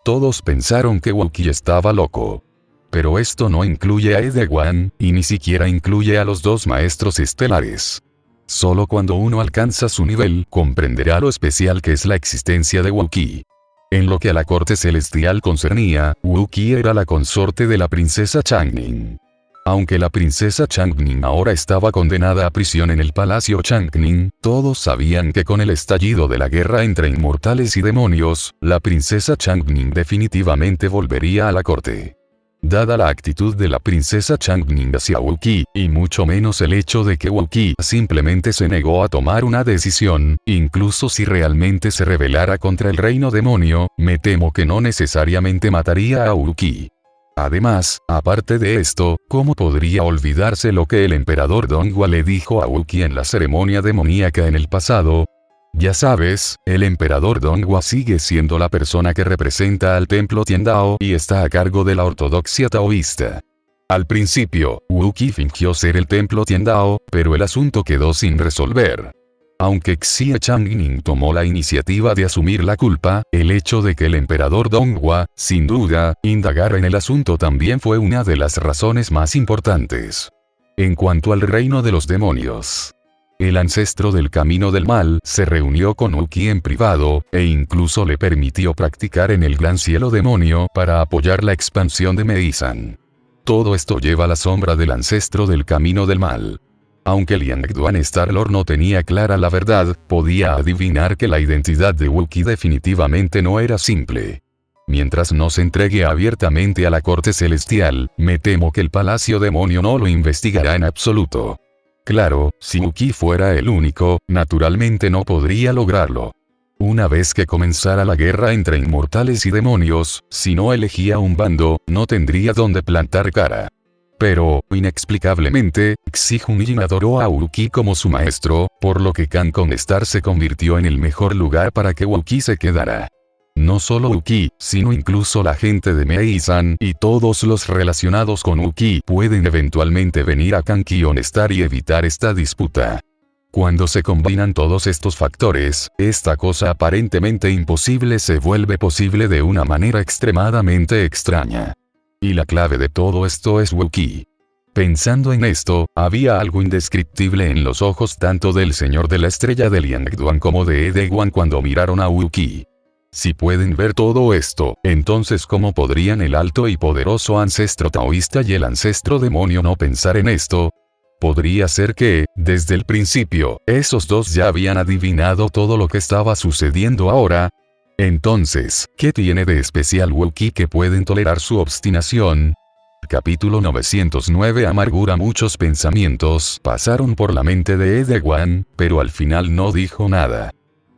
Todos pensaron que Wu-Qi estaba loco. Pero esto no incluye a Edaewon, y ni siquiera incluye a los dos maestros estelares. Solo cuando uno alcanza su nivel, comprenderá lo especial que es la existencia de Wu-Qi. En lo que a la corte celestial concernía, Wu-Qi era la consorte de la princesa Changning. Aunque la princesa Changning ahora estaba condenada a prisión en el palacio Changning, todos sabían que con el estallido de la guerra entre inmortales y demonios, la princesa Changning definitivamente volvería a la corte. Dada la actitud de la princesa Changning hacia Wu-Qi, y mucho menos el hecho de que Wu-Qi simplemente se negó a tomar una decisión, incluso si realmente se rebelara contra el reino demonio, me temo que no necesariamente mataría a Wu-Qi. Además, aparte de esto, ¿cómo podría olvidarse lo que el emperador Donghua le dijo a Wu-Qi en la ceremonia demoníaca en el pasado? Ya sabes, el emperador Donghua sigue siendo la persona que representa al templo Tiandao y está a cargo de la ortodoxia taoísta. Al principio, Wu-Qi fingió ser el templo Tiandao, pero el asunto quedó sin resolver. Aunque Xie Changning tomó la iniciativa de asumir la culpa, el hecho de que el emperador Donghua, sin duda, indagara en el asunto también fue una de las razones más importantes. En cuanto al reino de los demonios, El ancestro del camino del mal se reunió con Uki en privado, e incluso le permitió practicar en el gran cielo demonio para apoyar la expansión de Meisan. Todo esto lleva la sombra del ancestro del camino del mal. Aunque Liangduan Starlord no tenía clara la verdad, podía adivinar que la identidad de Uki definitivamente no era simple. Mientras no se entregue abiertamente a la corte celestial, me temo que el palacio demonio no lo investigará en absoluto. Claro, si Uki fuera el único, naturalmente no podría lograrlo. Una vez que comenzara la guerra entre inmortales y demonios, si no elegía un bando, no tendría dónde plantar cara. Pero, inexplicablemente, Xi-Junjin adoró a Uki como su maestro, por lo que Cancon Star se convirtió en el mejor lugar para que Uki se quedara. No solo Uki, sino incluso la gente de Meisan y todos los relacionados con Uki pueden eventualmente venir a Kankion Star y evitar esta disputa. Cuando se combinan todos estos factores, esta cosa aparentemente imposible se vuelve posible de una manera extremadamente extraña. Y la clave de todo esto es Uki. Pensando en esto, había algo indescriptible en los ojos tanto del señor de la estrella de Liangduan como de Edeguan cuando miraron a Uki. Si pueden ver todo esto, entonces ¿cómo podrían el alto y poderoso ancestro taoísta y el ancestro demonio no pensar en esto? Podría ser que, desde el principio, esos dos ya habían adivinado todo lo que estaba sucediendo ahora. Entonces, ¿qué tiene de especial Uki que pueden tolerar su obstinación? Capítulo 909 Amargura. Muchos pensamientos pasaron por la mente de Edeguan, pero al final no dijo nada.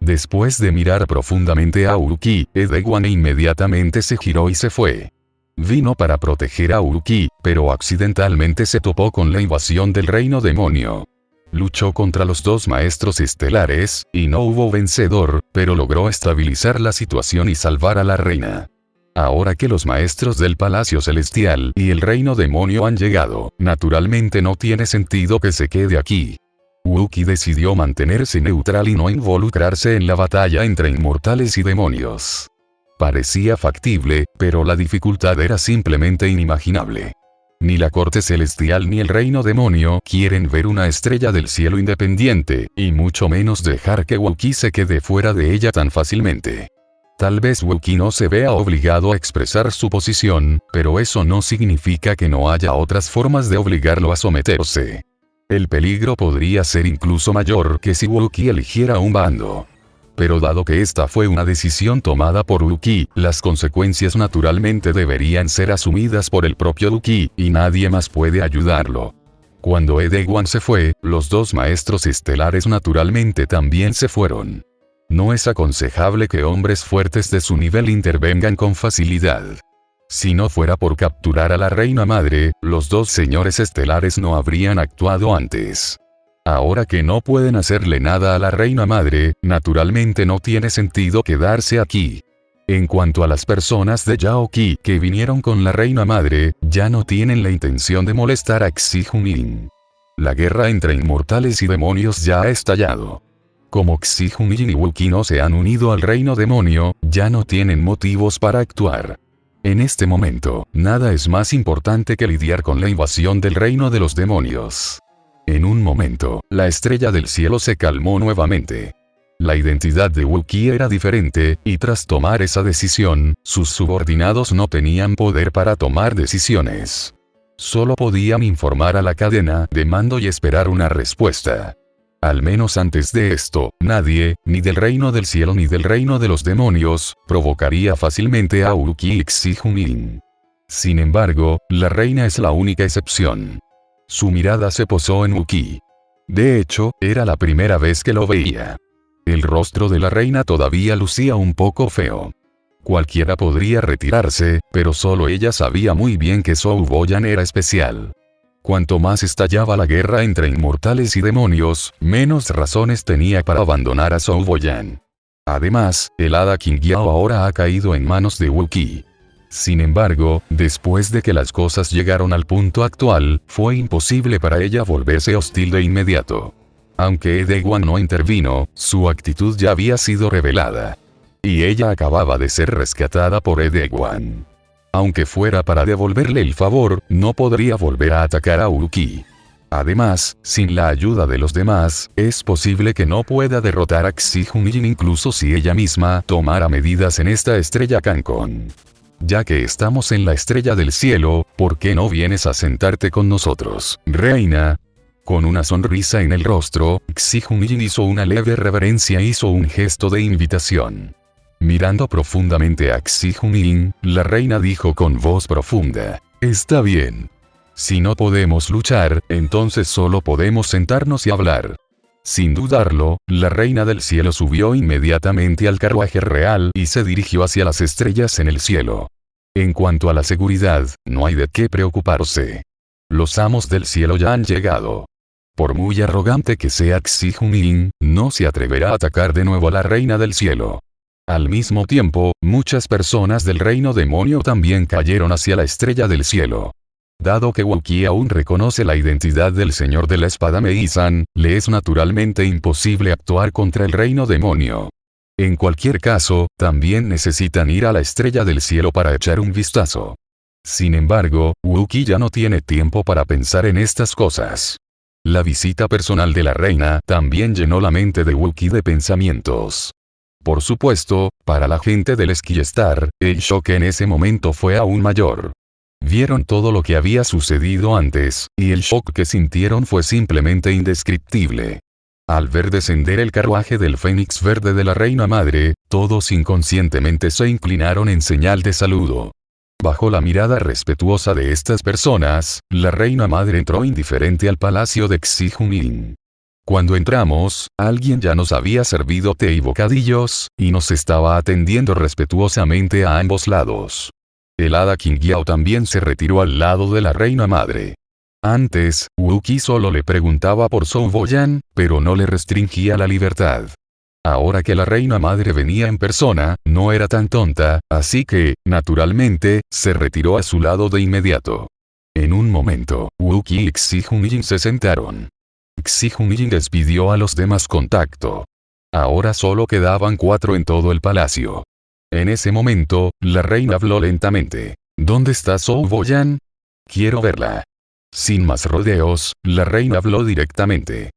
Después de mirar profundamente a Uki, Edeguan inmediatamente se giró y se fue. Vino para proteger a Uki, pero accidentalmente se topó con la invasión del reino demonio. Luchó contra los dos maestros estelares, y no hubo vencedor, pero logró estabilizar la situación y salvar a la reina. Ahora que los maestros del Palacio Celestial y el reino demonio han llegado, naturalmente no tiene sentido que se quede aquí. Uki decidió mantenerse neutral y no involucrarse en la batalla entre inmortales y demonios. Parecía factible, pero la dificultad era simplemente inimaginable. Ni la corte celestial ni el reino demonio quieren ver una estrella del cielo independiente, y mucho menos dejar que Uki se quede fuera de ella tan fácilmente. Tal vez Uki no se vea obligado a expresar su posición, pero eso no significa que no haya otras formas de obligarlo a someterse. El peligro podría ser incluso mayor que si Uki eligiera un bando. Pero dado que esta fue una decisión tomada por Uki, las consecuencias naturalmente deberían ser asumidas por el propio Uki, y nadie más puede ayudarlo. Cuando Edeguan se fue, los dos maestros estelares naturalmente también se fueron. No es aconsejable que hombres fuertes de su nivel intervengan con facilidad. Si no fuera por capturar a la reina madre, los dos señores estelares no habrían actuado antes. Ahora que no pueden hacerle nada a la reina madre, naturalmente no tiene sentido quedarse aquí. En cuanto a las personas de Yaoki que vinieron con la reina madre, ya no tienen la intención de molestar a Xi-Junjin. La guerra entre inmortales y demonios ya ha estallado. Como Xi-Junjin y Uki no se han unido al reino demonio, ya no tienen motivos para actuar. En este momento, nada es más importante que lidiar con la invasión del reino de los demonios. En un momento, la estrella del cielo se calmó nuevamente. La identidad de Uki era diferente, y tras tomar esa decisión, sus subordinados no tenían poder para tomar decisiones. Solo podían informar a la cadena de mando y esperar una respuesta. Al menos antes de esto, nadie, ni del reino del cielo ni del reino de los demonios, provocaría fácilmente a Uki y Xi-Junjin. Sin embargo, la reina es la única excepción. Su mirada se posó en Uki. De hecho, era la primera vez que lo veía. El rostro de la reina todavía lucía un poco feo. Cualquiera podría retirarse, pero solo ella sabía muy bien que Zhou Boyan era especial. Cuanto más estallaba la guerra entre inmortales y demonios, menos razones tenía para abandonar a Zhou Boyan. Además, el hada Qingyao ahora ha caído en manos de Uki. Sin embargo, después de que las cosas llegaron al punto actual, fue imposible para ella volverse hostil de inmediato. Aunque Edeguan no intervino, su actitud ya había sido revelada. Y ella acababa de ser rescatada por Edeguan. Aunque fuera para devolverle el favor, no podría volver a atacar a Uki. Además, sin la ayuda de los demás, es posible que no pueda derrotar a Xi-Junjin incluso si ella misma tomara medidas en esta estrella Cancún. Ya que estamos en la estrella del cielo, ¿por qué no vienes a sentarte con nosotros, reina? Con una sonrisa en el rostro, Xi-Junjin hizo una leve reverencia e hizo un gesto de invitación. Mirando profundamente a Xi-Junjin, la reina dijo con voz profunda, «Está bien. Si no podemos luchar, entonces solo podemos sentarnos y hablar». Sin dudarlo, la reina del cielo subió inmediatamente al carruaje real y se dirigió hacia las estrellas en el cielo. En cuanto a la seguridad, no hay de qué preocuparse. Los amos del cielo ya han llegado. Por muy arrogante que sea Xi-Junjin, no se atreverá a atacar de nuevo a la reina del cielo. Al mismo tiempo, muchas personas del reino demonio también cayeron hacia la estrella del cielo. Dado que Wu Qi aún reconoce la identidad del señor de la espada Mei-san, le es naturalmente imposible actuar contra el reino demonio. En cualquier caso, también necesitan ir a la estrella del cielo para echar un vistazo. Sin embargo, Wu Qi ya no tiene tiempo para pensar en estas cosas. La visita personal de la reina también llenó la mente de Wu Qi de pensamientos. Por supuesto, para la gente del Ski Star, el shock en ese momento fue aún mayor. Vieron todo lo que había sucedido antes, y el shock que sintieron fue simplemente indescriptible. Al ver descender el carruaje del Fénix Verde de la Reina Madre, todos inconscientemente se inclinaron en señal de saludo. Bajo la mirada respetuosa de estas personas, la Reina Madre entró indiferente al palacio de Xi-Junjin. Cuando entramos, alguien ya nos había servido té y bocadillos, y nos estaba atendiendo respetuosamente a ambos lados. El hada Qingyao también se retiró al lado de la reina madre. Antes, Wu Qi solo le preguntaba por Zhou Boyan, pero no le restringía la libertad. Ahora que la reina madre venía en persona, no era tan tonta, así que, naturalmente, se retiró a su lado de inmediato. En un momento, Wu Qi y Xi-Junjin se sentaron. Xi-Junjin despidió a los demás contacto. Ahora solo quedaban 4 en todo el palacio. En ese momento, la reina habló lentamente. ¿Dónde está Zhou Boyan? Quiero verla. Sin más rodeos, la reina habló directamente.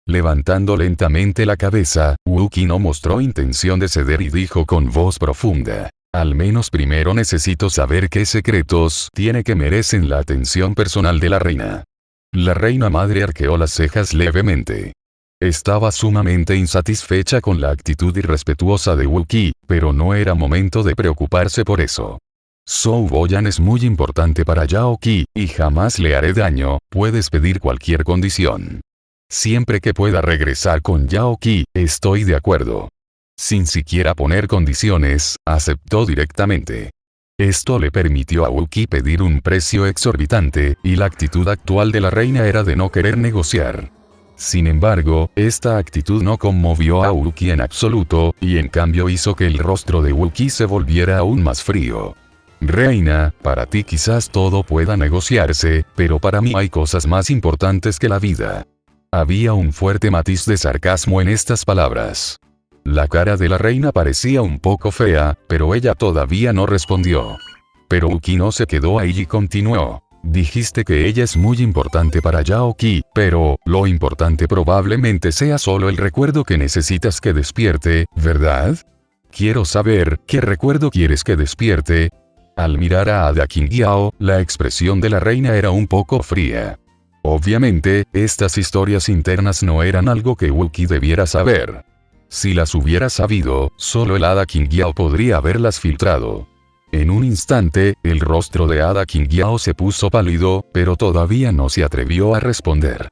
Levantando lentamente la cabeza, Wu Qi no mostró intención de ceder y dijo con voz profunda. Al menos primero necesito saber qué secretos tiene que merecen la atención personal de la reina. La reina madre arqueó las cejas levemente. Estaba sumamente insatisfecha con la actitud irrespetuosa de Wu Qi, pero no era momento de preocuparse por eso. Zhou Boyan es muy importante para Yao Qi, y jamás le haré daño, puedes pedir cualquier condición. Siempre que pueda regresar con Yao Qi, estoy de acuerdo. Sin siquiera poner condiciones, aceptó directamente. Esto le permitió a Wu Qi pedir un precio exorbitante, y la actitud actual de la reina era de no querer negociar. Sin embargo, esta actitud no conmovió a Wu Qi en absoluto, y en cambio hizo que el rostro de Wu Qi se volviera aún más frío. Reina, para ti quizás todo pueda negociarse, pero para mí hay cosas más importantes que la vida. Había un fuerte matiz de sarcasmo en estas palabras. La cara de la reina parecía un poco fea, pero ella todavía no respondió. Pero Wu Qi no se quedó ahí y continuó. Dijiste que ella es muy importante para Yao Qi, pero, lo importante probablemente sea solo el recuerdo que necesitas que despierte, ¿verdad? Quiero saber, ¿qué recuerdo quieres que despierte? Al mirar a Ada Qingyao, la expresión de la reina era un poco fría. Obviamente, estas historias internas no eran algo que Wu Qi debiera saber. Si las hubiera sabido, solo el Ada Qingyao podría haberlas filtrado. En un instante, el rostro de Ada Qingyao se puso pálido, pero todavía no se atrevió a responder.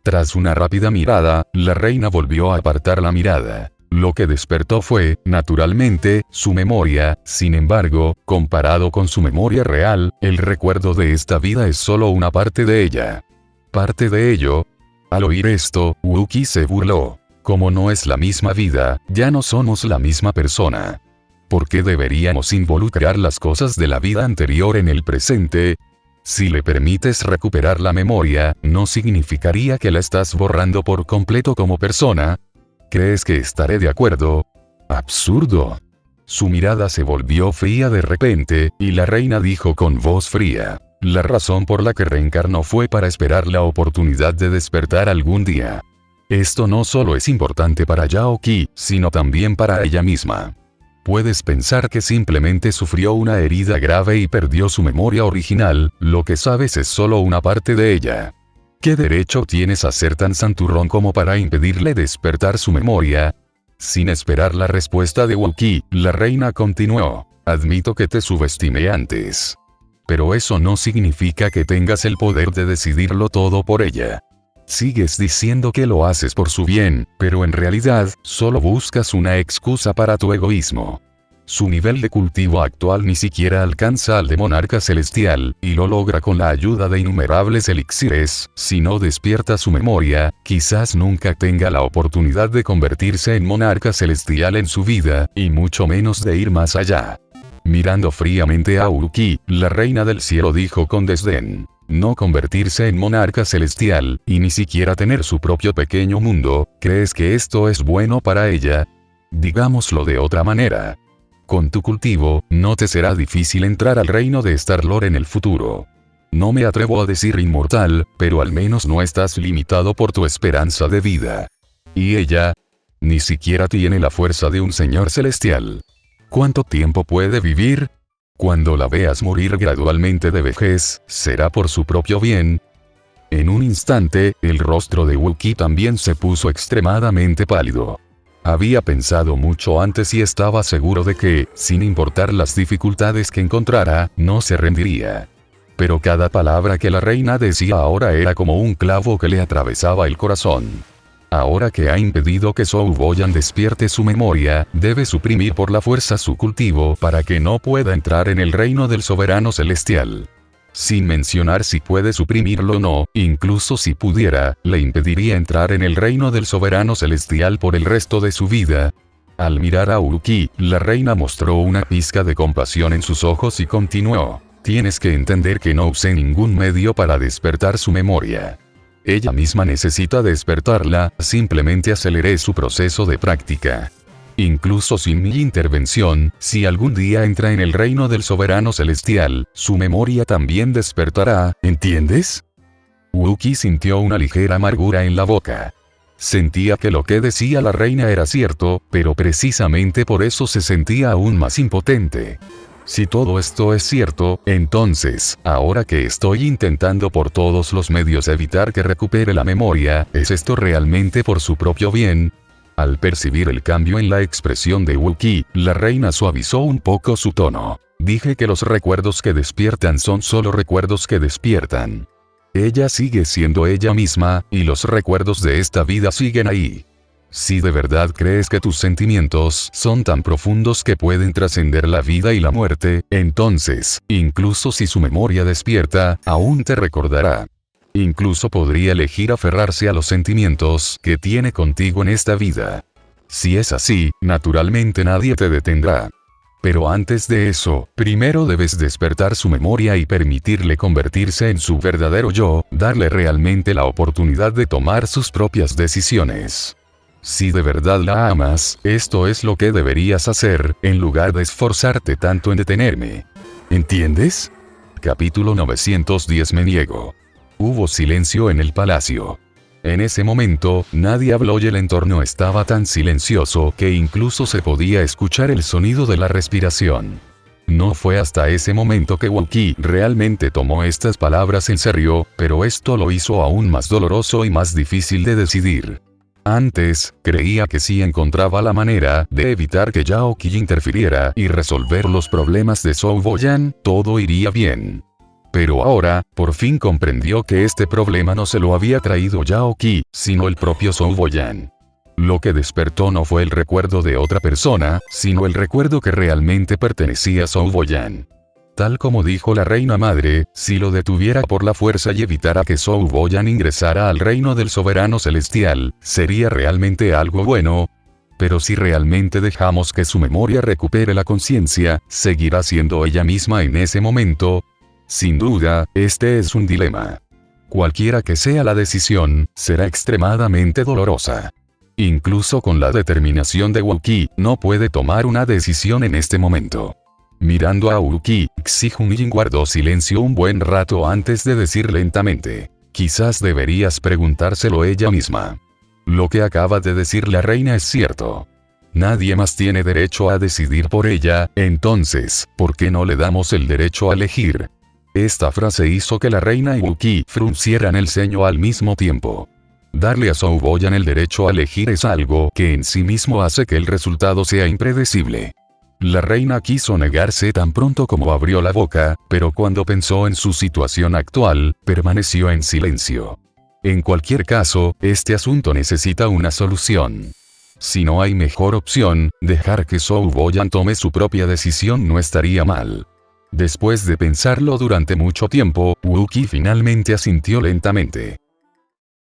Tras una rápida mirada, la reina volvió a apartar la mirada. Lo que despertó fue, naturalmente, su memoria, sin embargo, comparado con su memoria real, el recuerdo de esta vida es solo una parte de ella. ¿Parte de ello? Al oír esto, Wu Qi se burló. Como no es la misma vida, ya no somos la misma persona. ¿Por qué deberíamos involucrar las cosas de la vida anterior en el presente? Si le permites recuperar la memoria, ¿no significaría que la estás borrando por completo como persona? ¿Crees que estaré de acuerdo? ¡Absurdo! Su mirada se volvió fría de repente, y la reina dijo con voz fría. la razón por la que reencarnó fue para esperar la oportunidad de despertar algún día. Esto no solo es importante para Yaoki, sino también para ella misma. Puedes pensar que simplemente sufrió una herida grave y perdió su memoria original, lo que sabes es solo una parte de ella. ¿Qué derecho tienes a ser tan santurrón como para impedirle despertar su memoria? Sin esperar la respuesta de Wookiee, la reina continuó. Admito que te subestimé antes. Pero eso no significa que tengas el poder de decidirlo todo por ella. Sigues diciendo que lo haces por su bien, pero en realidad, solo buscas una excusa para tu egoísmo. Su nivel de cultivo actual ni siquiera alcanza al de monarca celestial, y lo logra con la ayuda de innumerables elixires. Si no despierta su memoria, quizás nunca tenga la oportunidad de convertirse en monarca celestial en su vida, y mucho menos de ir más allá. Mirando fríamente a Wookiee, la reina del cielo dijo con desdén. No convertirse en monarca celestial, y ni siquiera tener su propio pequeño mundo, ¿crees que esto es bueno para ella? Digámoslo de otra manera. Con tu cultivo, no te será difícil entrar al reino de Star-Lord en el futuro. No me atrevo a decir inmortal, pero al menos no estás limitado por tu esperanza de vida. ¿Y ella? Ni siquiera tiene la fuerza de un señor celestial. ¿Cuánto tiempo puede vivir? Cuando la veas morir gradualmente de vejez, ¿será por su propio bien? En un instante, el rostro de Wookiee también se puso extremadamente pálido. Había pensado mucho antes y estaba seguro de que, sin importar las dificultades que encontrara, no se rendiría. Pero cada palabra que la reina decía ahora era como un clavo que le atravesaba el corazón. Ahora que ha impedido que Zhou Boyan despierte su memoria, debe suprimir por la fuerza su cultivo para que no pueda entrar en el reino del soberano celestial. Sin mencionar si puede suprimirlo o no, incluso si pudiera, le impediría entrar en el reino del soberano celestial por el resto de su vida. Al mirar a Wookiee, la reina mostró una pizca de compasión en sus ojos y continuó. Tienes que entender que no usé ningún medio para despertar su memoria. Ella misma necesita despertarla, simplemente aceleré su proceso de práctica. Incluso sin mi intervención, si algún día entra en el reino del soberano celestial, su memoria también despertará, ¿entiendes? Wookiee sintió una ligera amargura en la boca. Sentía que lo que decía la reina era cierto, pero precisamente por eso se sentía aún más impotente. Si todo esto es cierto, entonces, ahora que estoy intentando por todos los medios evitar que recupere la memoria, ¿es esto realmente por su propio bien? Al percibir el cambio en la expresión de Wookiee, la reina suavizó un poco su tono. Dije que los recuerdos que despiertan son solo recuerdos que despiertan. Ella sigue siendo ella misma, y los recuerdos de esta vida siguen ahí. Si de verdad crees que tus sentimientos son tan profundos que pueden trascender la vida y la muerte, entonces, incluso si su memoria despierta, aún te recordará. Incluso podría elegir aferrarse a los sentimientos que tiene contigo en esta vida. Si es así, naturalmente nadie te detendrá. Pero antes de eso, primero debes despertar su memoria y permitirle convertirse en su verdadero yo, darle realmente la oportunidad de tomar sus propias decisiones. Si de verdad la amas, esto es lo que deberías hacer, en lugar de esforzarte tanto en detenerme. ¿Entiendes? Capítulo 910. Me niego. Hubo silencio en el palacio. En ese momento, nadie habló y el entorno estaba tan silencioso que incluso se podía escuchar el sonido de la respiración. No fue hasta ese momento que Wookiee realmente tomó estas palabras en serio, pero esto lo hizo aún más doloroso y más difícil de decidir. Antes, creía que si encontraba la manera de evitar que Yaoki interfiriera y resolver los problemas de Zhou Boyan, todo iría bien. Pero ahora, por fin comprendió que este problema no se lo había traído Yaoki, sino el propio Zhou Boyan. Lo que despertó no fue el recuerdo de otra persona, sino el recuerdo que realmente pertenecía a Zhou Boyan. Tal como dijo la reina madre, si lo detuviera por la fuerza y evitara que Zhou Boyan ingresara al reino del soberano celestial, sería realmente algo bueno. Pero si realmente dejamos que su memoria recupere la conciencia, seguirá siendo ella misma en ese momento. Sin duda, este es un dilema. Cualquiera que sea la decisión, será extremadamente dolorosa. Incluso con la determinación de Wookiee, no puede tomar una decisión en este momento. Mirando a Wookiee, Xi Hunying guardó silencio un buen rato antes de decir lentamente: quizás deberías preguntárselo ella misma. Lo que acaba de decir la reina es cierto. Nadie más tiene derecho a decidir por ella, entonces, ¿por qué no le damos el derecho a elegir? Esta frase hizo que la reina y Wookiee fruncieran el ceño al mismo tiempo. Darle a Zhou Boyan el derecho a elegir es algo que en sí mismo hace que el resultado sea impredecible. La reina quiso negarse tan pronto como abrió la boca, pero cuando pensó en su situación actual, permaneció en silencio. En cualquier caso, este asunto necesita una solución. Si no hay mejor opción, dejar que Zhou Boyan tome su propia decisión no estaría mal. Después de pensarlo durante mucho tiempo, Wookiee finalmente asintió lentamente.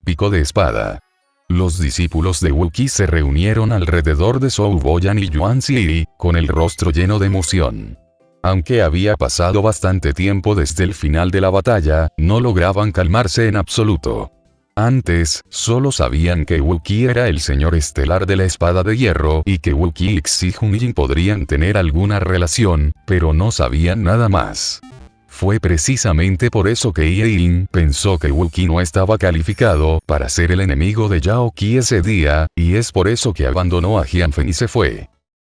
Pico de espada. Los discípulos de Wookiee se reunieron alrededor de Zhou Boyan y Yuan Ziyi, con el rostro lleno de emoción. Aunque había pasado bastante tiempo desde el final de la batalla, no lograban calmarse en absoluto. Antes, solo sabían que Wookiee era el señor estelar de la espada de hierro y que Wookiee y Xi Hunying podrían tener alguna relación, pero no sabían nada más. Fue precisamente por eso que Ye Yin pensó que Wookiee no estaba calificado para ser el enemigo de Yao Qi ese día, y es por eso que abandonó a Jianfen y se fue.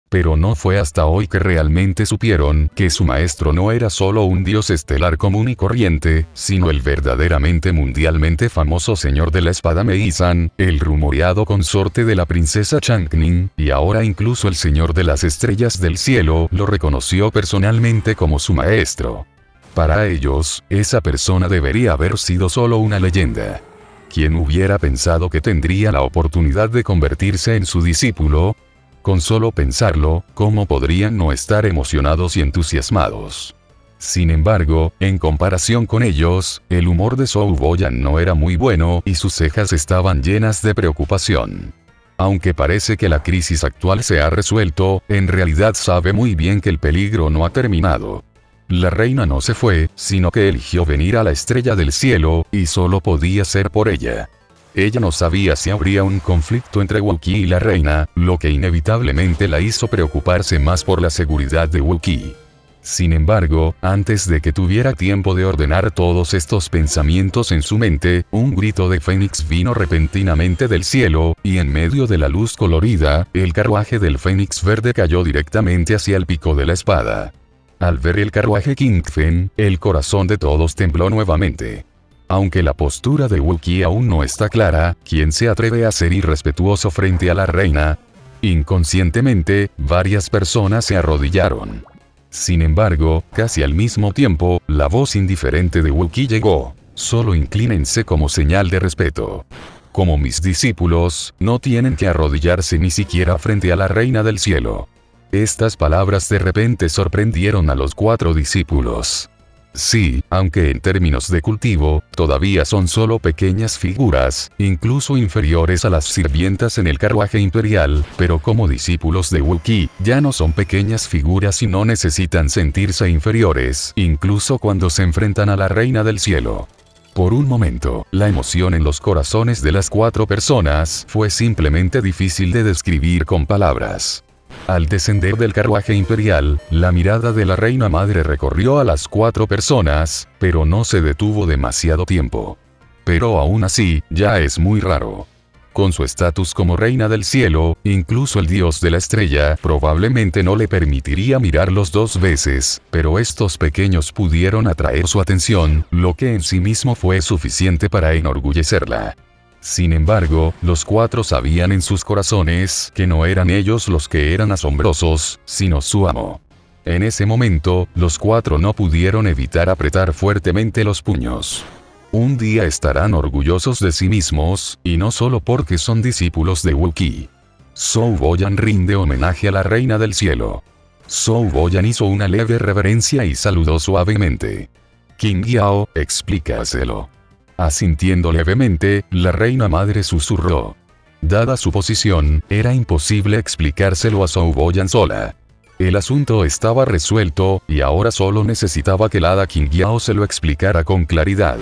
Pero no fue hasta hoy que realmente supieron que su maestro no era solo un dios estelar común y corriente, sino el verdaderamente mundialmente famoso señor de la espada Mei San, el rumoreado consorte de la princesa Changning, y ahora incluso el señor de las estrellas del cielo lo reconoció personalmente como su maestro. Para ellos, esa persona debería haber sido solo una leyenda. ¿Quién hubiera pensado que tendría la oportunidad de convertirse en su discípulo? Con solo pensarlo, ¿cómo podrían no estar emocionados y entusiasmados? Sin embargo, en comparación con ellos, el humor de Zhou Boyan no era muy bueno y sus cejas estaban llenas de preocupación. Aunque parece que la crisis actual se ha resuelto, en realidad sabe muy bien que el peligro no ha terminado. La reina no se fue, sino que eligió venir a la estrella del cielo, y solo podía ser por ella. Ella no sabía si habría un conflicto entre Wookiee y la reina, lo que inevitablemente la hizo preocuparse más por la seguridad de Wookiee. Sin embargo, antes de que tuviera tiempo de ordenar todos estos pensamientos en su mente, un grito de Fénix vino repentinamente del cielo, y en medio de la luz colorida, el carruaje del Fénix verde cayó directamente hacia el pico de la espada. Al ver el carruaje Kingfen, el corazón de todos tembló nuevamente. Aunque la postura de Wookiee aún no está clara, ¿quién se atreve a ser irrespetuoso frente a la reina? Inconscientemente, varias personas se arrodillaron. Sin embargo, casi al mismo tiempo, la voz indiferente de Wookiee llegó: solo inclínense como señal de respeto. Como mis discípulos, no tienen que arrodillarse ni siquiera frente a la reina del cielo. Estas palabras de repente sorprendieron a los 4 discípulos. Sí, aunque en términos de cultivo, todavía son solo pequeñas figuras, incluso inferiores a las sirvientas en el carruaje imperial, pero como discípulos de Wookiee, ya no son pequeñas figuras y no necesitan sentirse inferiores, incluso cuando se enfrentan a la reina del cielo. Por un momento, la emoción en los corazones de las 4 personas fue simplemente difícil de describir con palabras. Al descender del carruaje imperial, la mirada de la reina madre recorrió a las 4 personas, pero no se detuvo demasiado tiempo. Pero aún así, ya es muy raro. Con su estatus como reina del cielo, incluso el dios de la estrella probablemente no le permitiría mirarlos 2 veces, pero estos pequeños pudieron atraer su atención, lo que en sí mismo fue suficiente para enorgullecerla. Sin embargo, los 4 sabían en sus corazones que no eran ellos los que eran asombrosos, sino su amo. En ese momento, los 4 no pudieron evitar apretar fuertemente los puños. Un día estarán orgullosos de sí mismos, y no solo porque son discípulos de Wookiee. Zhou Boyan rinde homenaje a la reina del cielo. Zhou Boyan hizo una leve reverencia y saludó suavemente. Qing Yao, explícaselo. Asintiendo levemente, la reina madre susurró. Dada su posición, era imposible explicárselo a Zhou Boyan sola. El asunto estaba resuelto, y ahora solo necesitaba que la hada Qing Yao se lo explicara con claridad.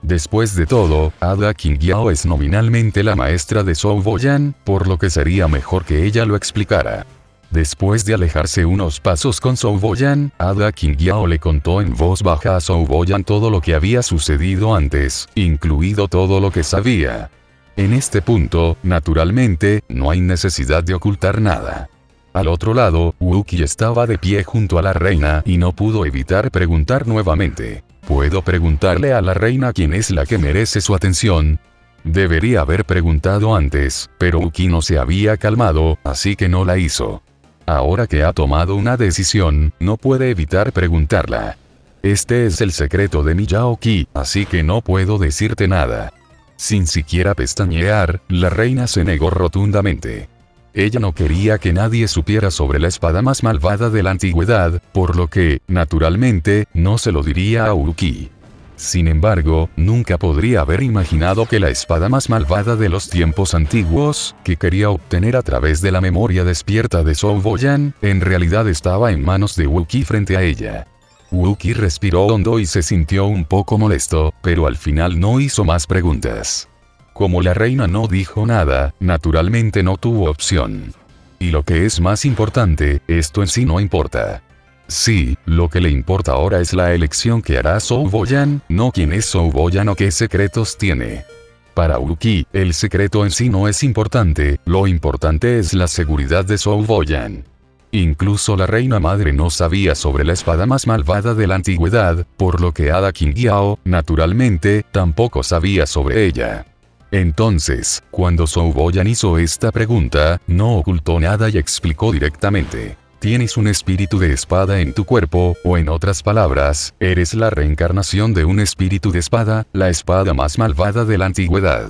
Después de todo, Hada Qing Yao es nominalmente la maestra de Zhou Boyan, por lo que sería mejor que ella lo explicara. Después de alejarse unos pasos con Zhou Boyan, Hada Qingyao le contó en voz baja a Zhou Boyan todo lo que había sucedido antes, incluido todo lo que sabía. En este punto, naturalmente, no hay necesidad de ocultar nada. Al otro lado, Wu Qi estaba de pie junto a la reina y no pudo evitar preguntar nuevamente. ¿Puedo preguntarle a la reina quién es la que merece su atención? Debería haber preguntado antes, pero Wu Qi no se había calmado, así que no la hizo. Ahora que ha tomado una decisión, no puede evitar preguntarla. Este es el secreto de mi Yao Qi, así que no puedo decirte nada. Sin siquiera pestañear, la reina se negó rotundamente. Ella no quería que nadie supiera sobre la espada más malvada de la antigüedad, por lo que, naturalmente, no se lo diría a Wu Qi. Sin embargo, nunca podría haber imaginado que la espada más malvada de los tiempos antiguos, que quería obtener a través de la memoria despierta de Zhou Boyan, en realidad estaba en manos de Wu Qi frente a ella. Wu Qi respiró hondo y se sintió un poco molesto, pero al final no hizo más preguntas. Como la reina no dijo nada, naturalmente no tuvo opción. Y lo que es más importante, esto en sí no importa. Sí, lo que le importa ahora es la elección que hará Zhou Boyan, no quién es Zhou Boyan o qué secretos tiene. Para Wu Qi, el secreto en sí no es importante, lo importante es la seguridad de Zhou Boyan. Incluso la reina madre no sabía sobre la espada más malvada de la antigüedad, por lo que Hada Qingyao, naturalmente, tampoco sabía sobre ella. Entonces, cuando Zhou Boyan hizo esta pregunta, no ocultó nada y explicó directamente. Tienes un espíritu de espada en tu cuerpo, o en otras palabras, eres la reencarnación de un espíritu de espada, la espada más malvada de la antigüedad.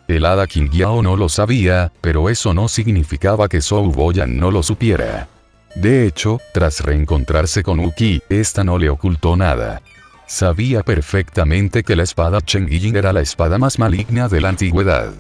El Hada Qingyao no lo sabía, pero eso no significaba que Zhou Boyan no lo supiera. De hecho, tras reencontrarse con Wu Qi, esta no le ocultó nada. Sabía perfectamente que la espada Chengyi era la espada más maligna de la antigüedad.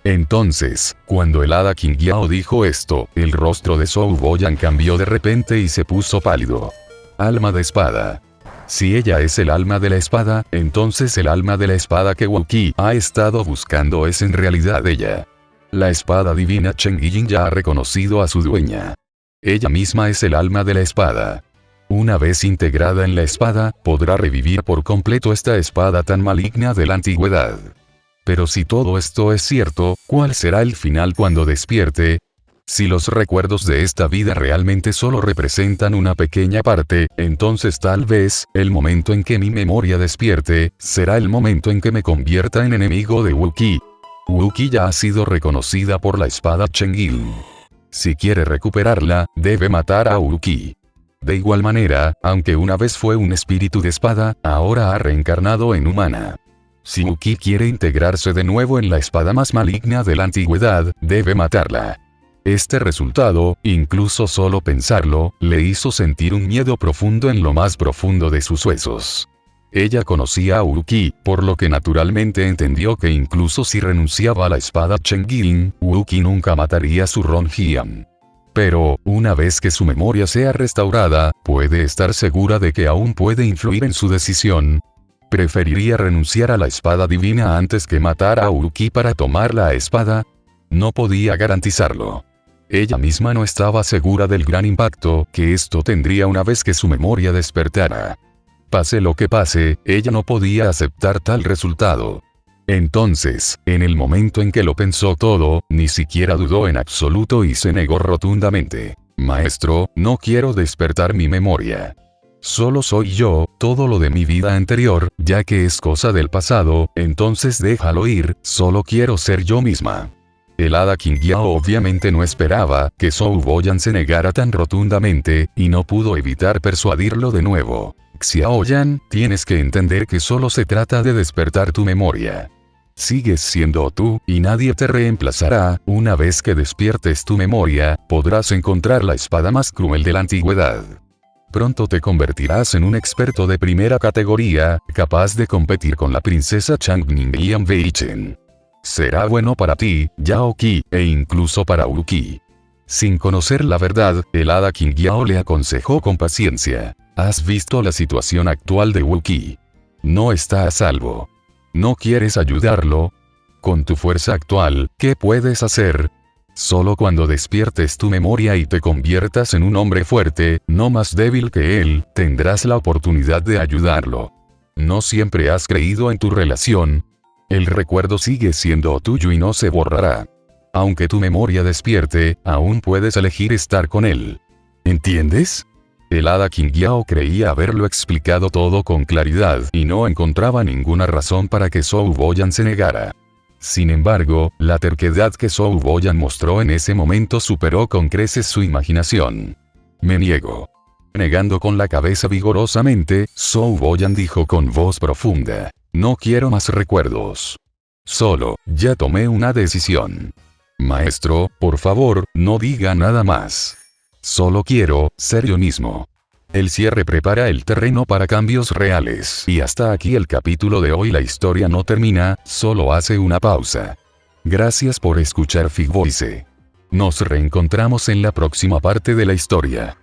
Entonces, cuando el Hada Qingyao dijo esto, el rostro de Zhou Boyan cambió de repente y se puso pálido. Alma de espada. Si ella es el alma de la espada, entonces el alma de la espada que Wu Qi ha estado buscando es en realidad ella. La espada divina Chengyi ya ha reconocido a su dueña. Ella misma es el alma de la espada. Una vez integrada en la espada, podrá revivir por completo esta espada tan maligna de la antigüedad. Pero si todo esto es cierto, ¿cuál será el final cuando despierte? Si los recuerdos de esta vida realmente solo representan una pequeña parte, entonces tal vez, el momento en que mi memoria despierte, será el momento en que me convierta en enemigo de Wu Qi. Wu Qi ya ha sido reconocida por la espada Chengyi. Si quiere recuperarla, debe matar a Wu Qi. De igual manera, aunque una vez fue un espíritu de espada, ahora ha reencarnado en humana. Si Wu Qi quiere integrarse de nuevo en la espada más maligna de la antigüedad, debe matarla. Este resultado, incluso solo pensarlo, le hizo sentir un miedo profundo en lo más profundo de sus huesos. Ella conocía a Wu Qi, por lo que naturalmente entendió que incluso si renunciaba a la espada Chengyi, Wu Qi nunca mataría a su Ronjian. Pero, una vez que su memoria sea restaurada, puede estar segura de que aún puede influir en su decisión. ¿Preferiría renunciar a la espada divina antes que matar a Wu Qi para tomar la espada? No podía garantizarlo. Ella misma no estaba segura del gran impacto que esto tendría una vez que su memoria despertara. Pase lo que pase, ella no podía aceptar tal resultado. Entonces, en el momento en que lo pensó todo, ni siquiera dudó en absoluto y se negó rotundamente. Maestro, no quiero despertar mi memoria. Solo soy yo, todo lo de mi vida anterior, ya que es cosa del pasado, entonces déjalo ir, solo quiero ser yo misma. El Hada Qingyao obviamente no esperaba que Zhou Boyan se negara tan rotundamente, y no pudo evitar persuadirlo de nuevo. Xiaoyan, tienes que entender que solo se trata de despertar tu memoria. Sigues siendo tú, y nadie te reemplazará. Una vez que despiertes tu memoria, podrás encontrar la espada más cruel de la antigüedad. Pronto te convertirás en un experto de primera categoría, capaz de competir con la princesa Changning y Anweichen. Será bueno para ti, Yao Qi, e incluso para Wu Qi. Sin conocer la verdad, el Hada Qingyao le aconsejó con paciencia. Has visto la situación actual de Wu Qi. No está a salvo. ¿No quieres ayudarlo? Con tu fuerza actual, ¿qué puedes hacer? Solo cuando despiertes tu memoria y te conviertas en un hombre fuerte, no más débil que él, tendrás la oportunidad de ayudarlo. ¿No siempre has creído en tu relación? El recuerdo sigue siendo tuyo y no se borrará. Aunque tu memoria despierte, aún puedes elegir estar con él. ¿Entiendes? El hada Qingyao creía haberlo explicado todo con claridad y no encontraba ninguna razón para que Zhou Boyan se negara. Sin embargo, la terquedad que Zhou Boyan mostró en ese momento superó con creces su imaginación. Me niego. Negando con la cabeza vigorosamente, Zhou Boyan dijo con voz profunda: no quiero más recuerdos. Solo, ya tomé una decisión. Maestro, por favor, no diga nada más. Solo quiero ser yo mismo. El cierre prepara el terreno para cambios reales. Y hasta aquí el capítulo de hoy. La historia no termina, solo hace una pausa. Gracias por escuchar Fig Voice. Nos reencontramos en la próxima parte de la historia.